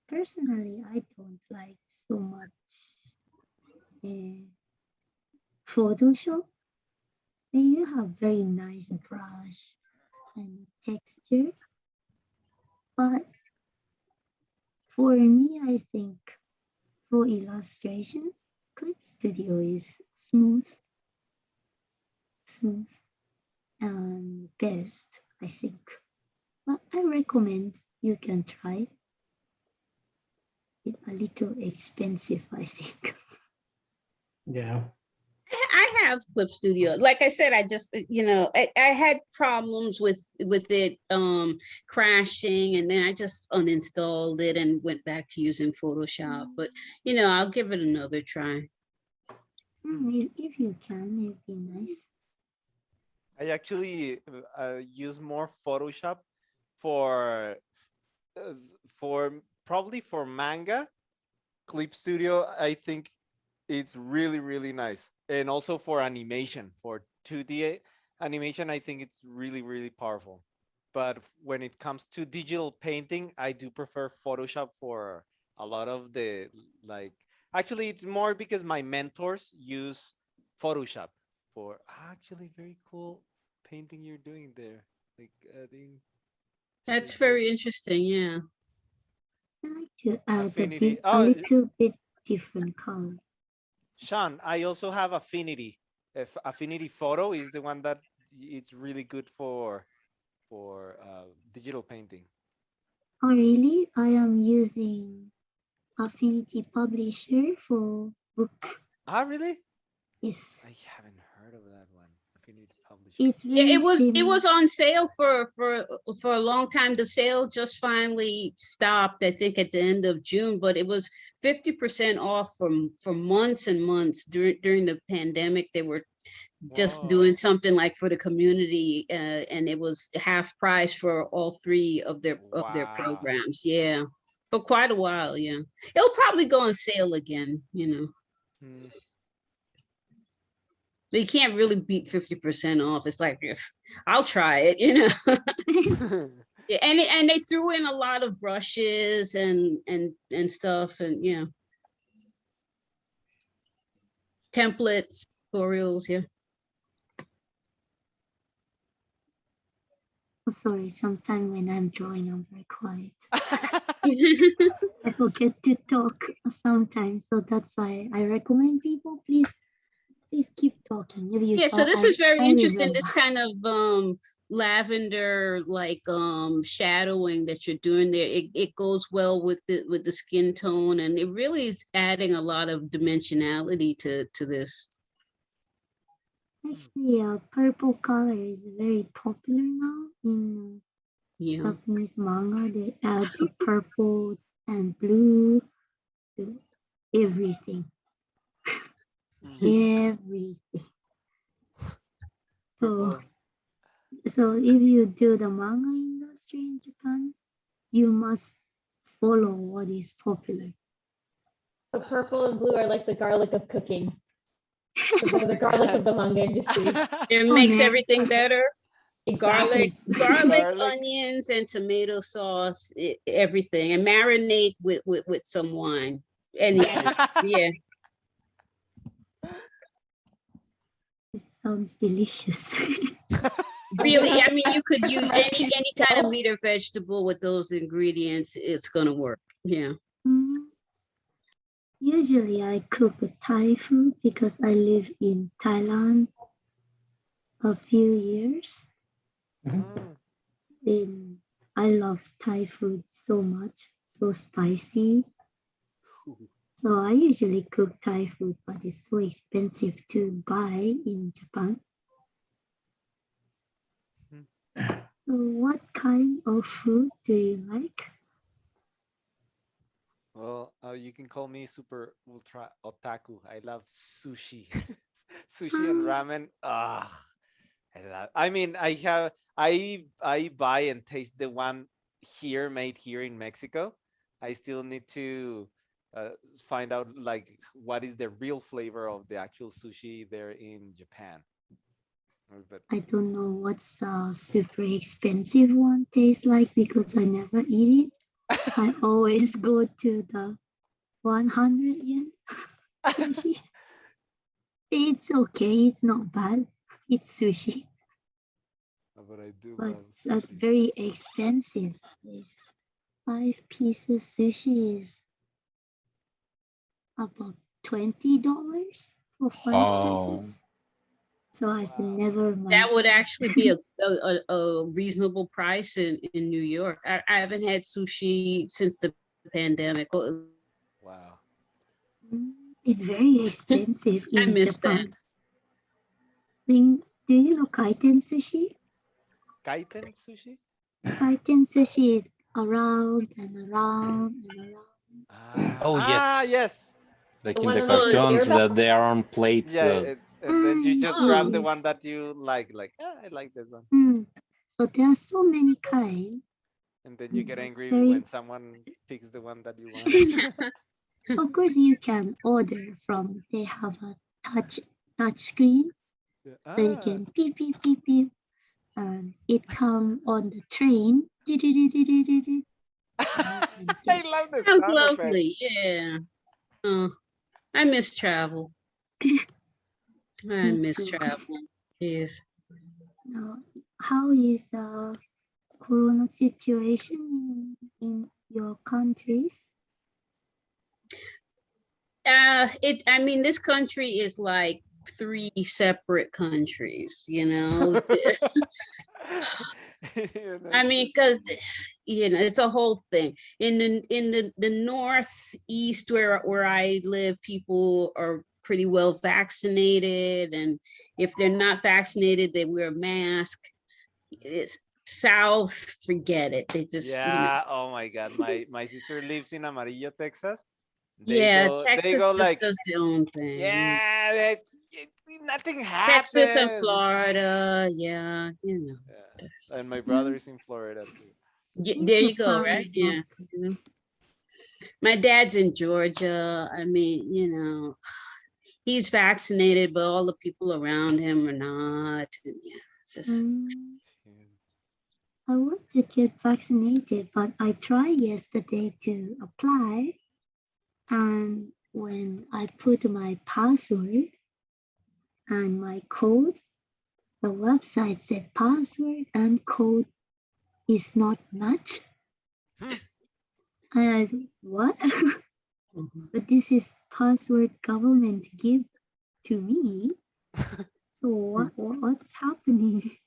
Personally, I don't like so much Photoshop. You have very nice brush and texture, but for me, I think for illustration, Clip Studio is smooth and best, I think. But I recommend you can try. It's a little expensive, I think. Yeah. I have Clip Studio. Like I said, I just, you know, I had problems with it crashing, and then I just uninstalled it and went back to using Photoshop. But you know, I'll give it another try. If you can, it'd be nice. I actually use more Photoshop for probably for manga. Clip Studio, I think it's really, really nice. And also for animation, for 2D animation, I think it's really, really powerful. But when it comes to digital painting, I do prefer Photoshop for a lot of the, like, actually it's more because my mentors use Photoshop for actually very cool painting you're doing there. Like adding. That's very interesting. Yeah. I like to add Affinity. a little bit different color. Sean, I also have Affinity. Affinity Photo is the one that it's really good for digital painting. Oh, really? I am using Affinity Publisher for book. Ah, really? Yes. I haven't heard of that one. Affinity Publisher. It's very it was on sale for a long time. The sale just finally stopped, I think, at the end of June, but it was 50% off for months and months during the pandemic. They were just doing something like for the community, and it was half price for all three of their programs. Yeah, for quite a while. Yeah, it'll probably go on sale again, you know. You can't really beat 50% off. It's like, I'll try it, you know. Yeah, and they threw in a lot of brushes and stuff, and yeah, templates, tutorials. Yeah. Oh, sorry, sometimes when I'm drawing, I'm very quiet. I forget to talk sometimes, so that's why I recommend people, please Please keep talking. If you Yeah, so talk, this is very I interesting. remember. This kind of lavender like shadowing that you're doing there. It goes well with the skin tone, and it really is adding a lot of dimensionality to this. Actually, purple color is very popular now in Yeah. Japanese manga. They add the purple and blue to everything. Everything. So, so if you do the manga industry in Japan, you must follow what is popular. The purple and blue are like the garlic of cooking. They're the garlic of the manga industry. It Oh, makes man. everything better. Exactly. Garlic, Garlic. onions, and tomato sauce, everything, and marinate with some wine. Anything. Yeah. It sounds delicious. Really, I mean, you could use any kind of meat or vegetable with those ingredients. It's gonna work. Yeah. Mm, Usually I cook Thai food because I live in Thailand a few years. And I love Thai food so much, so spicy. So I usually cook Thai food, but it's so expensive to buy in Japan. So what kind of food do you like? Well, you can call me super ultra otaku. I love sushi. Sushi and ramen. I mean, I buy and taste the one here made here in Mexico. I still need to find out like what is the real flavor of the actual sushi there in Japan. But I don't know what's a super expensive one tastes like because I never eat it. I always go to the 100 yen sushi. It's okay, it's not bad. It's sushi, but I do but love that's sushi. very expensive. It's 5 pieces sushi is about $20 for 5 pieces. So I said, never mind. That would actually be a reasonable price in New York. I haven't had sushi since the pandemic. Wow. It's very expensive I in miss that. Japan. Do you know kaiten sushi? Kaiten sushi? Kaiten sushi is around and around and around. Oh, yes. Yes. Like The in one the on the cartoons spear that they are on plates. Yeah, and then you just grab the yes. one that you like I like this one. So there are so many kinds. And then you get angry Very- when someone picks the one that you want. Of course, you can order from. They have a touch screen, so you can beep beep beep beep, and it come on the train. I love this. Sounds lovely. Yeah. Oh, I miss travel. I miss traveling. Yes. Now, how is the corona situation in your countries? I mean, this country is like 3 separate countries, you know. I mean, because it's a whole thing. In the northeast where I live, people are pretty well vaccinated, and if they're not vaccinated, they wear a mask. It's south, forget it. They just Yeah. Oh my God. My sister lives in Amarillo, Texas. Texas just like does their own thing. yeah. Nothing happens. Texas and Florida, yeah, you know. Yeah. And my brother is in Florida too. There you go, right? Yeah. My dad's in Georgia. I mean, he's vaccinated, but all the people around him are not. And yeah, it's just. I want to get vaccinated, but I tried yesterday to apply. And when I put my password and my code, the website said password and code is not match. And I said, what? But this is password government give to me. So what's happening?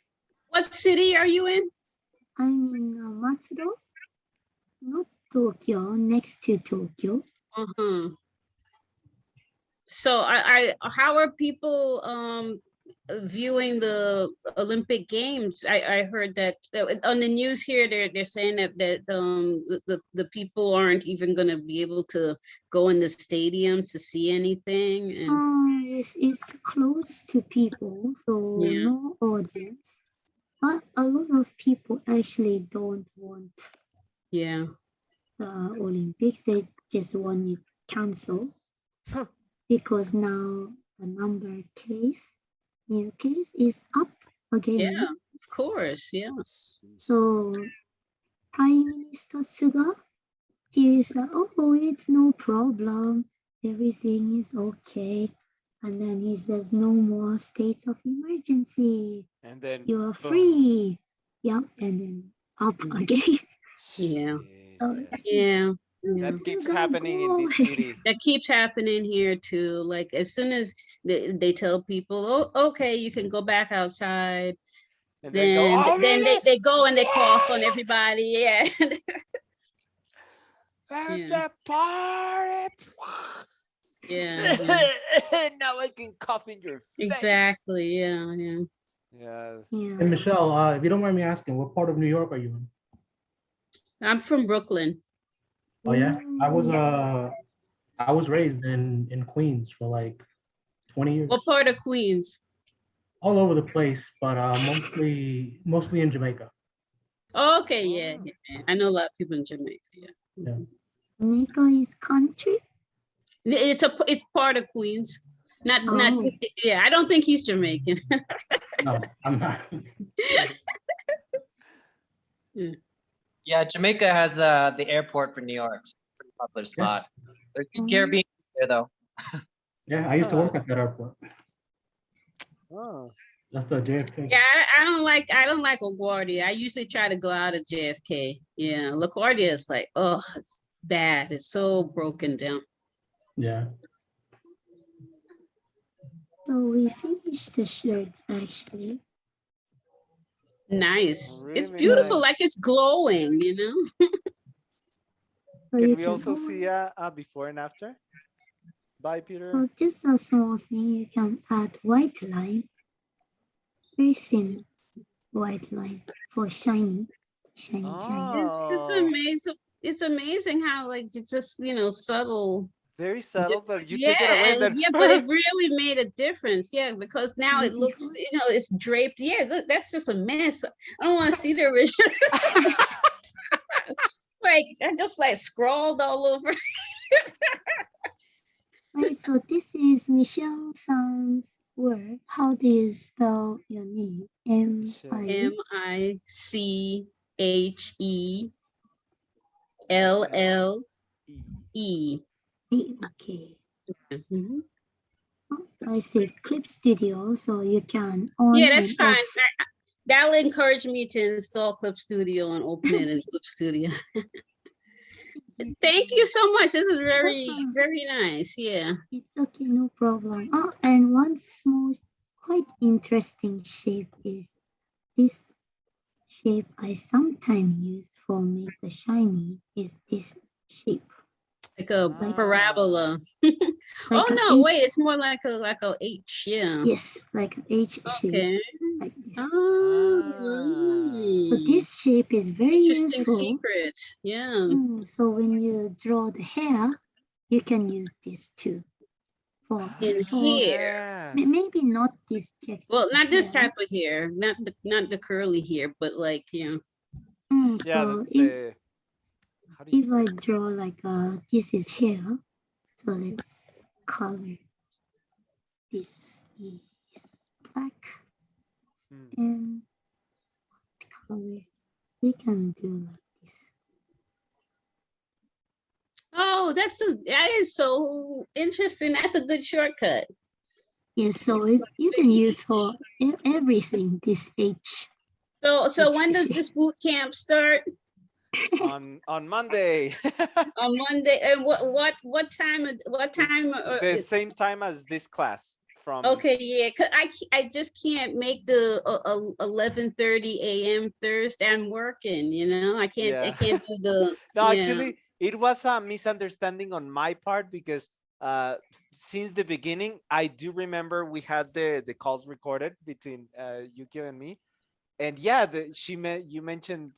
What city are you in? I'm in Matsudo, not Tokyo, next to Tokyo. Uh-huh. So how are people viewing the Olympic Games? I heard that on the news here they're saying that the people aren't even going to be able to go in the stadium to see anything. And Yes, it's close to people, so yeah, no audience. But a lot of people actually don't want yeah, the Olympics. They just want it canceled because now the new case is up again. yeah, of course, yeah. So Prime Minister Suga, he said, "Oh, it's no problem. Everything is okay." And then he says, "No more states of emergency. And then You are boom. free." Yep, and then up again. Yeah. So Yeah. That keeps happening in this city. That keeps happening here too. Like as soon as they tell people, "Oh, okay, you can go back outside," And then go, "Oh, then really? they go and they cough on everybody. Yeah. Birthday party. Yeah. Yeah. Now I can cough in your face. Exactly. Yeah. Yeah. Yeah. And Michelle, if you don't mind me asking, what part of New York are you in? I'm from Brooklyn. Oh yeah, I was raised in Queens for like 20 years. What part of Queens? All over the place, but mostly in Jamaica. Oh, okay. Yeah, yeah. I know a lot of people in Jamaica. Yeah. Jamaica is country? It's part of Queens. Not yeah, I don't think he's Jamaican. No, I'm not. Yeah, Jamaica has the airport for New York. So pretty popular spot. There's Caribbean there though. Yeah, I used to work at that airport. Oh. That's the JFK. Yeah, I don't like LaGuardia. I usually try to go out of JFK. Yeah, LaGuardia is like, oh, it's bad. It's so broken down. Yeah. So we finished the shirts actually. Nice. Really It's beautiful, nice. like it's glowing, you know? So Can you we also see a before and after? Bye, Peter. So just a small thing, you can add white line, very thin white line for shiny. It's just amazing. It's amazing how like it's just, you know, subtle. Very subtle, but you Yeah, took it away. and Then. yeah, but it really made a difference. Yeah, because now it looks, you know, it's draped. Yeah, look, that's just a mess. I don't want to see the original. Like I just like scrawled all over. Right, so this is Michelle San's word. How do you spell your name? MICHELLE. Okay. I saved Clip Studio, so you can on. Yeah, that's and fine. off. That'll encourage me to install Clip Studio and open it in Clip Studio. Thank you so much. This is very, very nice. Yeah. It's okay, no problem. Oh, and one small, quite interesting shape is this shape I sometimes use for make the shiny is this shape. Like a parabola. Like oh no, wait, it's more like a H, yeah. Yes, like an H shape. Okay. Like this. Oh, so this shape is very interesting useful. secret. Yeah. So when you draw the hair, you can use this too. For here. Maybe not this text. Well, not this type of hair, not the curly hair, but like Yeah. So if I draw like this is hair, so let's color. This is black, and color we can do like this. Oh, that is so interesting. That's a good shortcut. Yes, so you can use for everything this H. So when does this boot camp start? on Monday. On Monday, and what time? The same time as this class, from. Okay, yeah, 'cause I just can't make the 11:30 a.m. Thursday. I'm working, you know. I Yeah. can't do the No, yeah. actually, it was a misunderstanding on my part because since the beginning, I do remember we had the calls recorded between Yukio and me, and yeah, you mentioned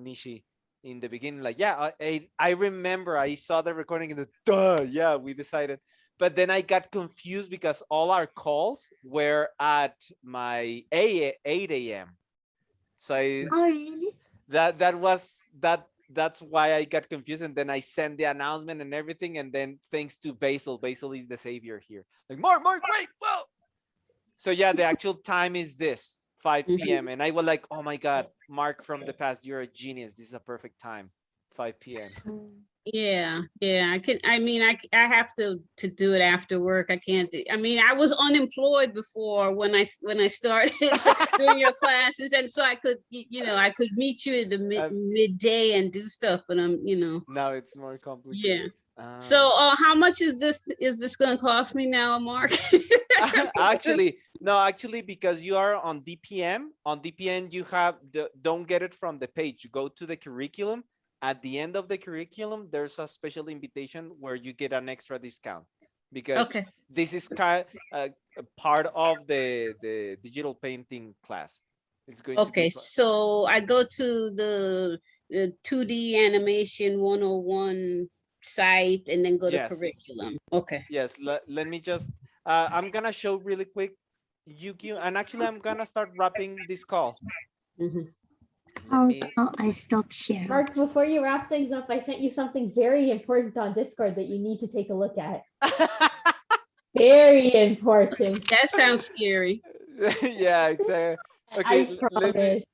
Nishi in the beginning, like yeah, I remember I saw the recording and yeah, we decided, but then I got confused because all our calls were at my 8 a.m. So Oh, really? that's why I got confused, and then I sent the announcement and everything, and then thanks to Basil is the savior here. Like Mark, wait, well. So yeah, the actual time is this 5 p.m. and I was like, oh my god, Mark from the past, you're a genius. This is a perfect time, 5 p.m. Yeah, yeah. I have to do it after work. I can't do. I mean, I was unemployed before when I started doing your classes, and so I could, I could meet you at the midday and do stuff. But now it's more complicated. Yeah. So, how much is this? Is this going to cost me now, Mark? Actually, because you are on DPM, you have don't get it from the page. You go to the curriculum. At the end of the curriculum, there's a special invitation where you get an extra discount because this is kind of a part of the digital painting class. It's going to be so I go to the 2D animation 101 site and then go to curriculum. Okay. Yes, let me just, I'm gonna show really quick, Yukio, and actually I'm gonna start wrapping this call. I stopped sharing. Mark, before you wrap things up, I sent you something very important on Discord that you need to take a look at. Very important. That sounds scary. Yeah, exactly. Okay,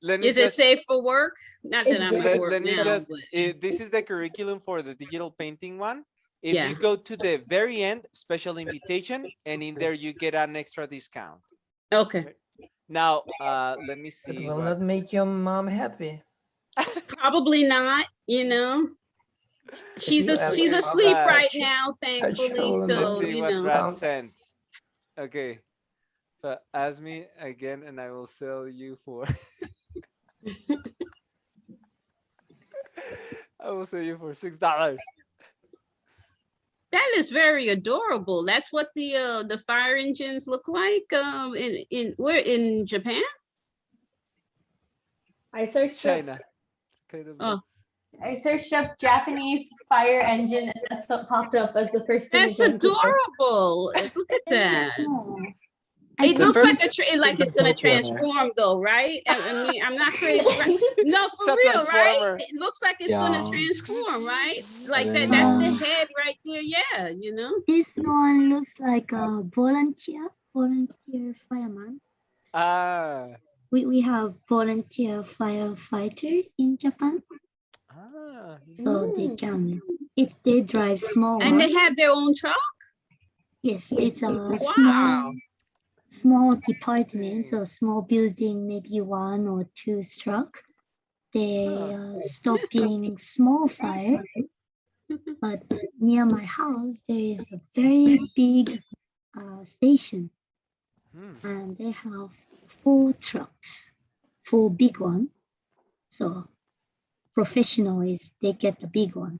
let me is it safe for work? Not that I'm at work now. This is the curriculum for the digital painting one. If you go to the very end, special invitation, and in there you get an extra discount. Okay. Now, let me see. It will not make your mom happy. Probably not, She's asleep right now, thankfully. So, let's see what Brad sent. Okay. But ask me again and I will sell you for I will sell you for $6. That is very adorable. That's what the fire engines look like. We're in Japan. I searched China. I searched up Japanese fire engine, and that's what popped up as the first thing. That's adorable. Look at that. It looks like it's gonna transform, though, right? I mean, I'm not crazy. Right? No, for real, right? It looks like it's gonna transform, right? Like that. That's the head right there. Yeah, This one looks like a volunteer fireman. We have volunteer firefighter in Japan. So they can, if they drive small. And they have their own truck? Yes, it's a small department, so small building, maybe 1 or 2 truck. They are stopping small fire. But near my house, there is a very big station. And they have 4 trucks, 4 big ones. So professional is they get the big one.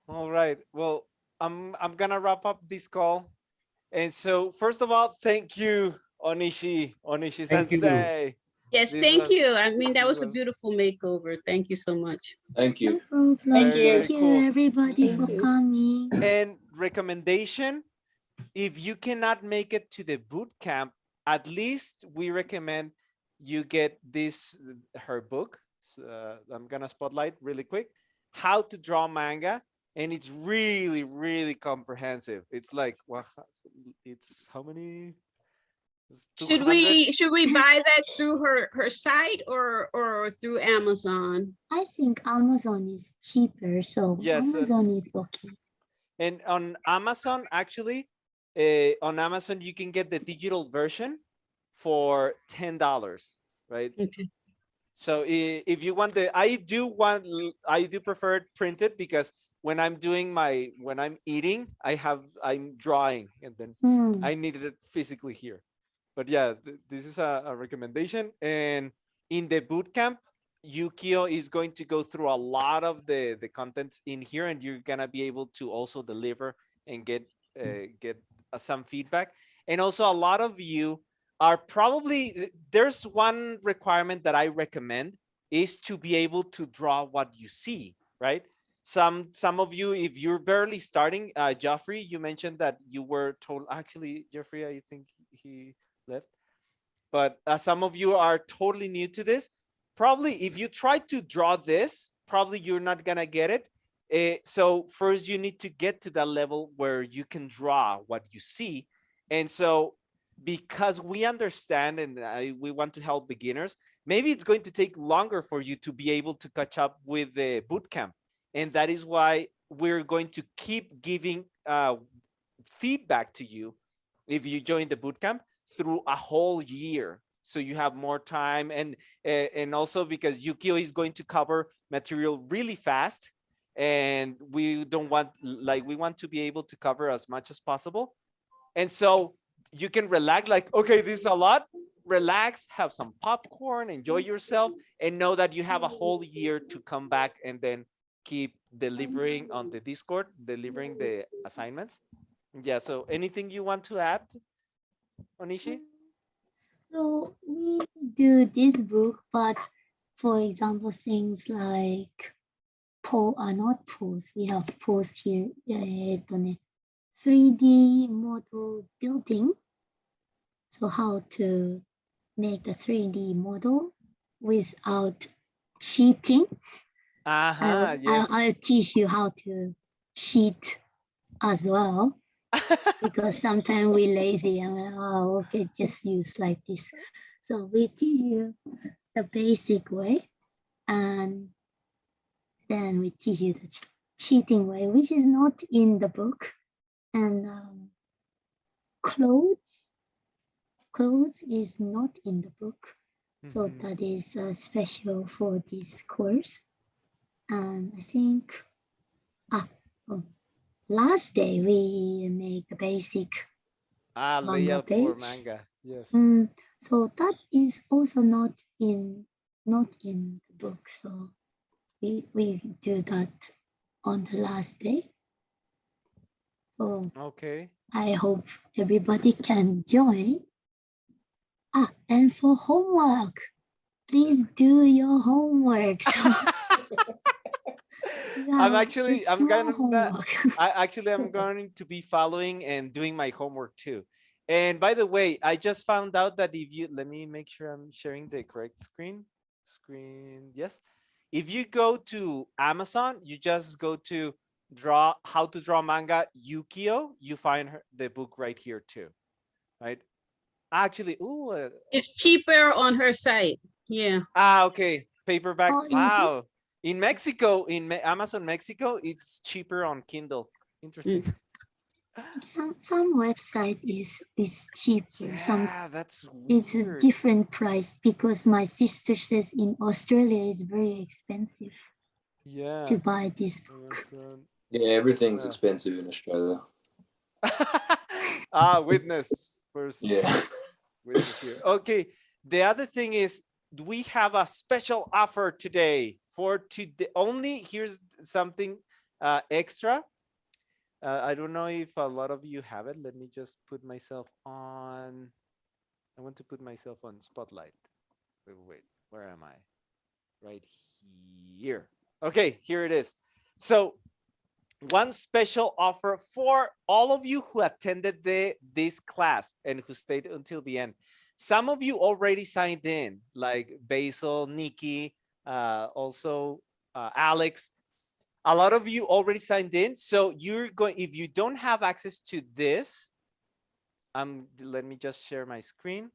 All right. Well, I'm gonna wrap up this call. And so first of all, thank you, Onishi Sensei. Yes, thank you. I mean, that was a beautiful makeover. Thank you so much. Thank you. No problem. Thank you everybody for coming. And recommendation, if you cannot make it to the boot camp, at least we recommend you get her book. So, I'm gonna spotlight really quick, How to Draw Manga. And it's really, really comprehensive. It's like, well, it's how many? Should we buy that through her site or through Amazon? I think Amazon is cheaper, so yes, Amazon is okay. And on Amazon, actually, on Amazon you can get the digital version for $10, right? Okay. So if you want I do prefer it printed because when I'm doing when I'm eating, I'm drawing, and then Mm. I needed it physically here. But yeah, this is a recommendation. And in the boot camp, Yukio is going to go through a lot of the contents in here, and you're gonna be able to also deliver and get some feedback. And also, a lot of you are probably, there's one requirement that I recommend is to be able to draw what you see, right? Some of you, if you're barely starting, Joffrey, you mentioned that you were told, actually, Jeffrey, I think he left, but some of you are totally new to this. Probably if you try to draw this, probably you're not gonna get it. So first you need to get to that level where you can draw what you see. And so because we understand and we want to help beginners, maybe it's going to take longer for you to be able to catch up with the boot camp. And that is why we're going to keep giving feedback to you if you join the bootcamp through a whole year, so you have more time. And also because Yukio is going to cover material really fast, and we don't want, like, we want to be able to cover as much as possible. And so you can relax, like, okay, this is a lot. Relax, have some popcorn, enjoy yourself, and know that you have a whole year to come back and then keep delivering on the Discord, delivering the assignments. Yeah, so anything you want to add, Onishi? So we do this book, but for example, things like not pose. We have pose here. 3D model building. So how to make a 3D model without cheating. Yes. I'll teach you how to cheat as well. Because sometimes we lazy and okay, just use like this. So we teach you the basic way, and then we teach you the cheating way, which is not in the book. And clothes is not in the book. So that is special for this course. And I think last day we make the basic layout page. for manga. Yes. So that is also not in the book. So we do that on the last day. So okay, I hope everybody can join. And for homework, please do your homework. So I'm going to be following and doing my homework too. And by the way, I just found out that if you, let me make sure I'm sharing the correct screen. Yes. If you go to Amazon, you just go to how to draw manga Yukio, you find the book right here too, right? Actually, it's cheaper on her site. Yeah. Okay. Paperback. Wow. In Mexico, in Amazon Mexico, it's cheaper on Kindle. Interesting. Some website is cheaper. Yeah, that's weird. It's a different price because my sister says in Australia it's very expensive. Yeah. To buy this book. Yeah, everything's expensive in Australia. Witness first. Yeah. Witness here. Okay. The other thing is, we have a special offer today for today only. Here's something extra. I don't know if a lot of you have it. Let me just put myself on. I want to put myself on spotlight. Wait, where am I? Right here. Okay, here it is. So one special offer for all of you who attended this class and who stayed until the end. Some of you already signed in, like Basil, Nikki, also Alex. A lot of you already signed in. So you're going, if you don't have access to this, let me just share my screen.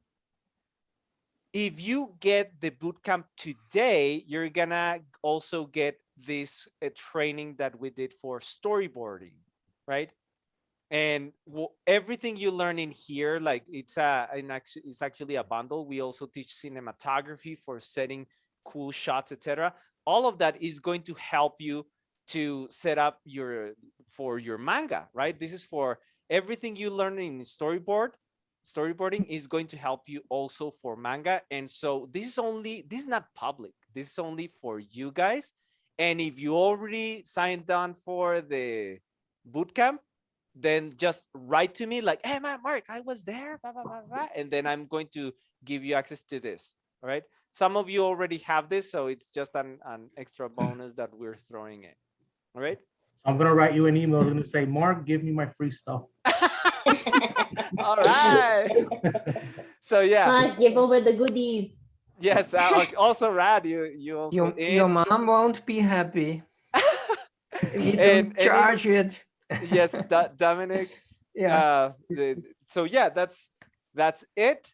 If you get the bootcamp today, you're gonna also get this training that we did for storyboarding, right? And everything you learn in here, like it's actually a bundle. We also teach cinematography for setting cool shots, etc. All of that is going to help you to set up for your manga, right? This is for everything you learn in storyboarding is going to help you also for manga. And so this is not public. This is only for you guys. And if you already signed on for the bootcamp, then just write to me like, hey, Mark, I was there, blah, blah, blah, blah, and then I'm going to give you access to this. All right. Some of you already have this, so it's just an extra bonus that we're throwing in. All right. I'm gonna write you an email. I'm gonna say, Mark, give me my free stuff. All right. So yeah. Give over the goodies. Yes. Also, Rad, you also Your mom won't be happy. You don't charge it. Yes, Dominic. Yeah. So yeah, that's it.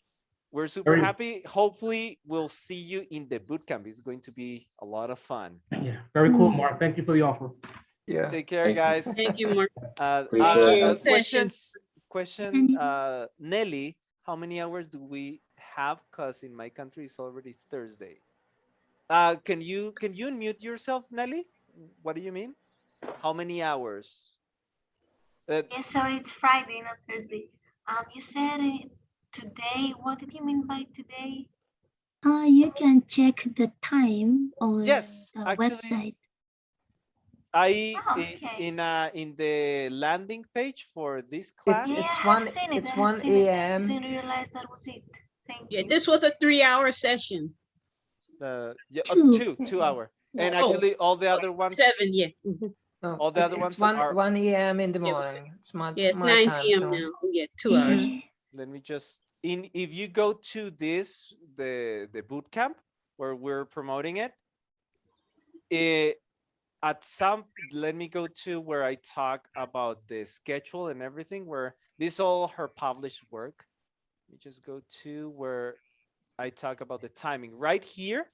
We're super happy. Hopefully, we'll see you in the bootcamp. It's going to be a lot of fun. Yeah, very cool, Mark. Thank you for the offer. Yeah. Take care, guys. Thank you, Mark. Question, Nelly, how many hours do we have? Because in my country, it's already Thursday. Can you unmute yourself, Nelly? What do you mean? How many hours? Yes, sorry, it's Friday, not Thursday. You said today. What did you mean by today? You can check the time on the actually, website. In the landing page for this class. It's 1 a.m. Didn't realize that was it. Thank you. This was a 3-hour session. Two hour. And actually all the other ones 7, yeah. No, all the other ones are 1 a.m. in the morning. It's my 9 p.m. now. Oh, yeah, 2 hours. Let me just if you go to the boot camp where we're promoting it, let me go to where I talk about the schedule and everything, where this is all her published work. Let me just go to where I talk about the timing. Right here,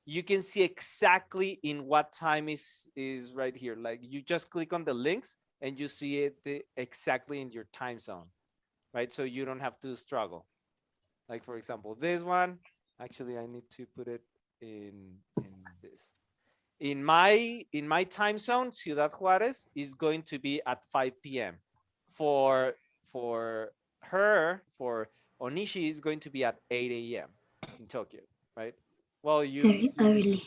you can see exactly in what time is right here. Like you just click on the links and you see it exactly in your time zone, right? So you don't have to struggle. Like for example, this one, actually I need to put it in this. In my time zone, Ciudad Juarez is going to be at 5 p.m. For her, for Onishi is going to be at 8 a.m. in Tokyo, right? Well, very early.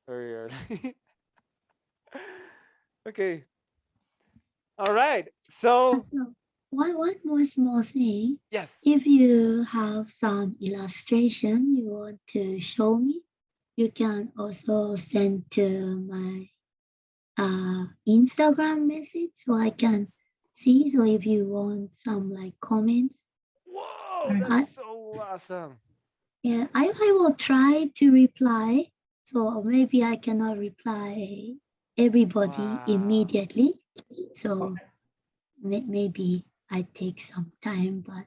Very early. Okay. All right. So one more small thing. Yes. If you have some illustration you want to show me, you can also send to my Instagram message so I can see. So if you want some like comments. Whoa, that's so awesome. Yeah, I will try to reply. So maybe I cannot reply everybody immediately. So maybe I take some time, but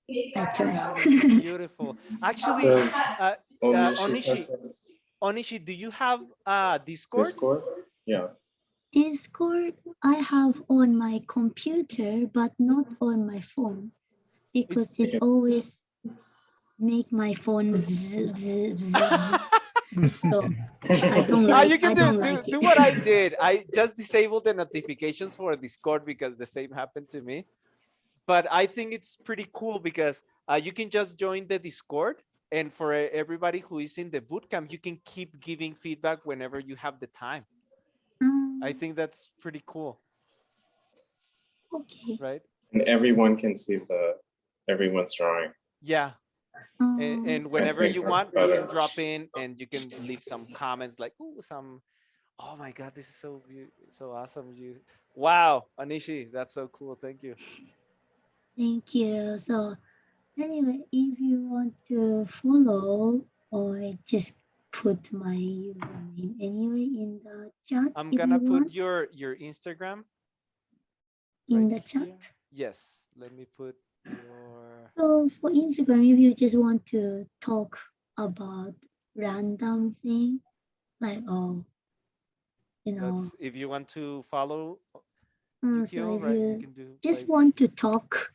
I try. That is beautiful. Actually, Onishi, do you have Discord? Yeah. Discord I have on my computer, but not on my phone because it always make my phone zzz, zzz, zzz. So I don't like, you can do do what I did. I just disabled the notifications for Discord because the same happened to me. But I think it's pretty cool because you can just join the Discord, and for everybody who is in the bootcamp, you can keep giving feedback whenever you have the time. I think that's pretty cool. Okay. Right? And everyone can see everyone's drawing. Yeah. And whenever you want, you can drop in and you can leave some comments like, oh my God, this is so awesome. Wow, Onishi, that's so cool. Thank you. Thank you. So anyway, if you want to follow or just put my username anyway in the chat. I'm gonna put your Instagram in the chat. Yes, let me put your. So for Instagram, if you just want to talk about random thing, like if you want to follow so Yukio, if right? you You can do just like, want to talk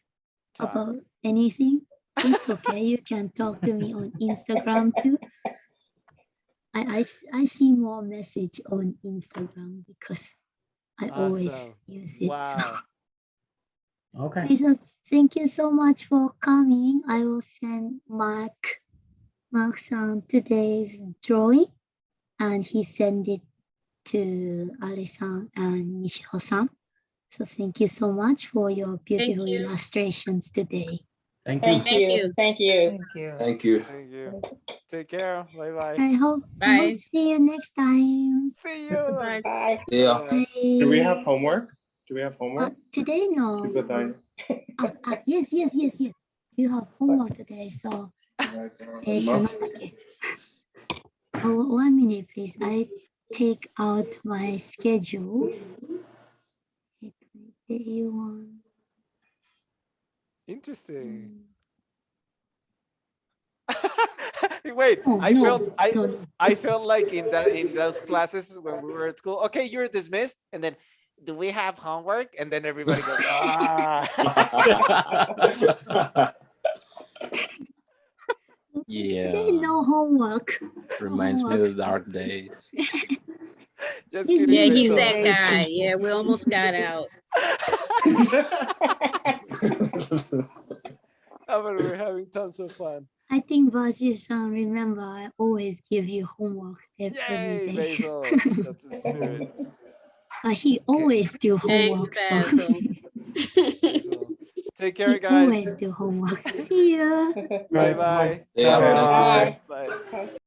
about anything, it's okay. You can talk to me on Instagram too. I see more message on Instagram because I always Awesome. use it. Wow. Okay. Okay, so thank you so much for coming. I will send Mark-san today's drawing, and he sent it to Ali-san and Michelle-san. So thank you so much for your beautiful you. illustrations today. Thank you. Thank you. Thank you. Thank you. Thank you. Take care. Bye bye. I hope Bye. see you next time. See you. Bye. Bye. Yeah. Bye. Do we have homework? Do we have homework? Today no. Keep it on. Yes. You have homework today, so Must. Oh, 1 minute, please. I take out my schedule. Interesting. Wait, Oh, I no, felt no. I felt like in those classes when we were at school. Okay, you're dismissed, and then do we have homework? And then everybody goes, ah. Yeah. No homework. Reminds me of the dark days. Just Yeah, kidding. Yeah, he's Rachel. that guy. Yeah, we almost got out. Oh, but we're having tons of fun. I think Basil-san, remember, I always give you homework every Yay, day. Basil. That's the spirit. He always do Thanks, homework. So. Basil. Basil. Take care, He guys. always do homework. See ya. Bye bye. Yeah. Bye. Bye.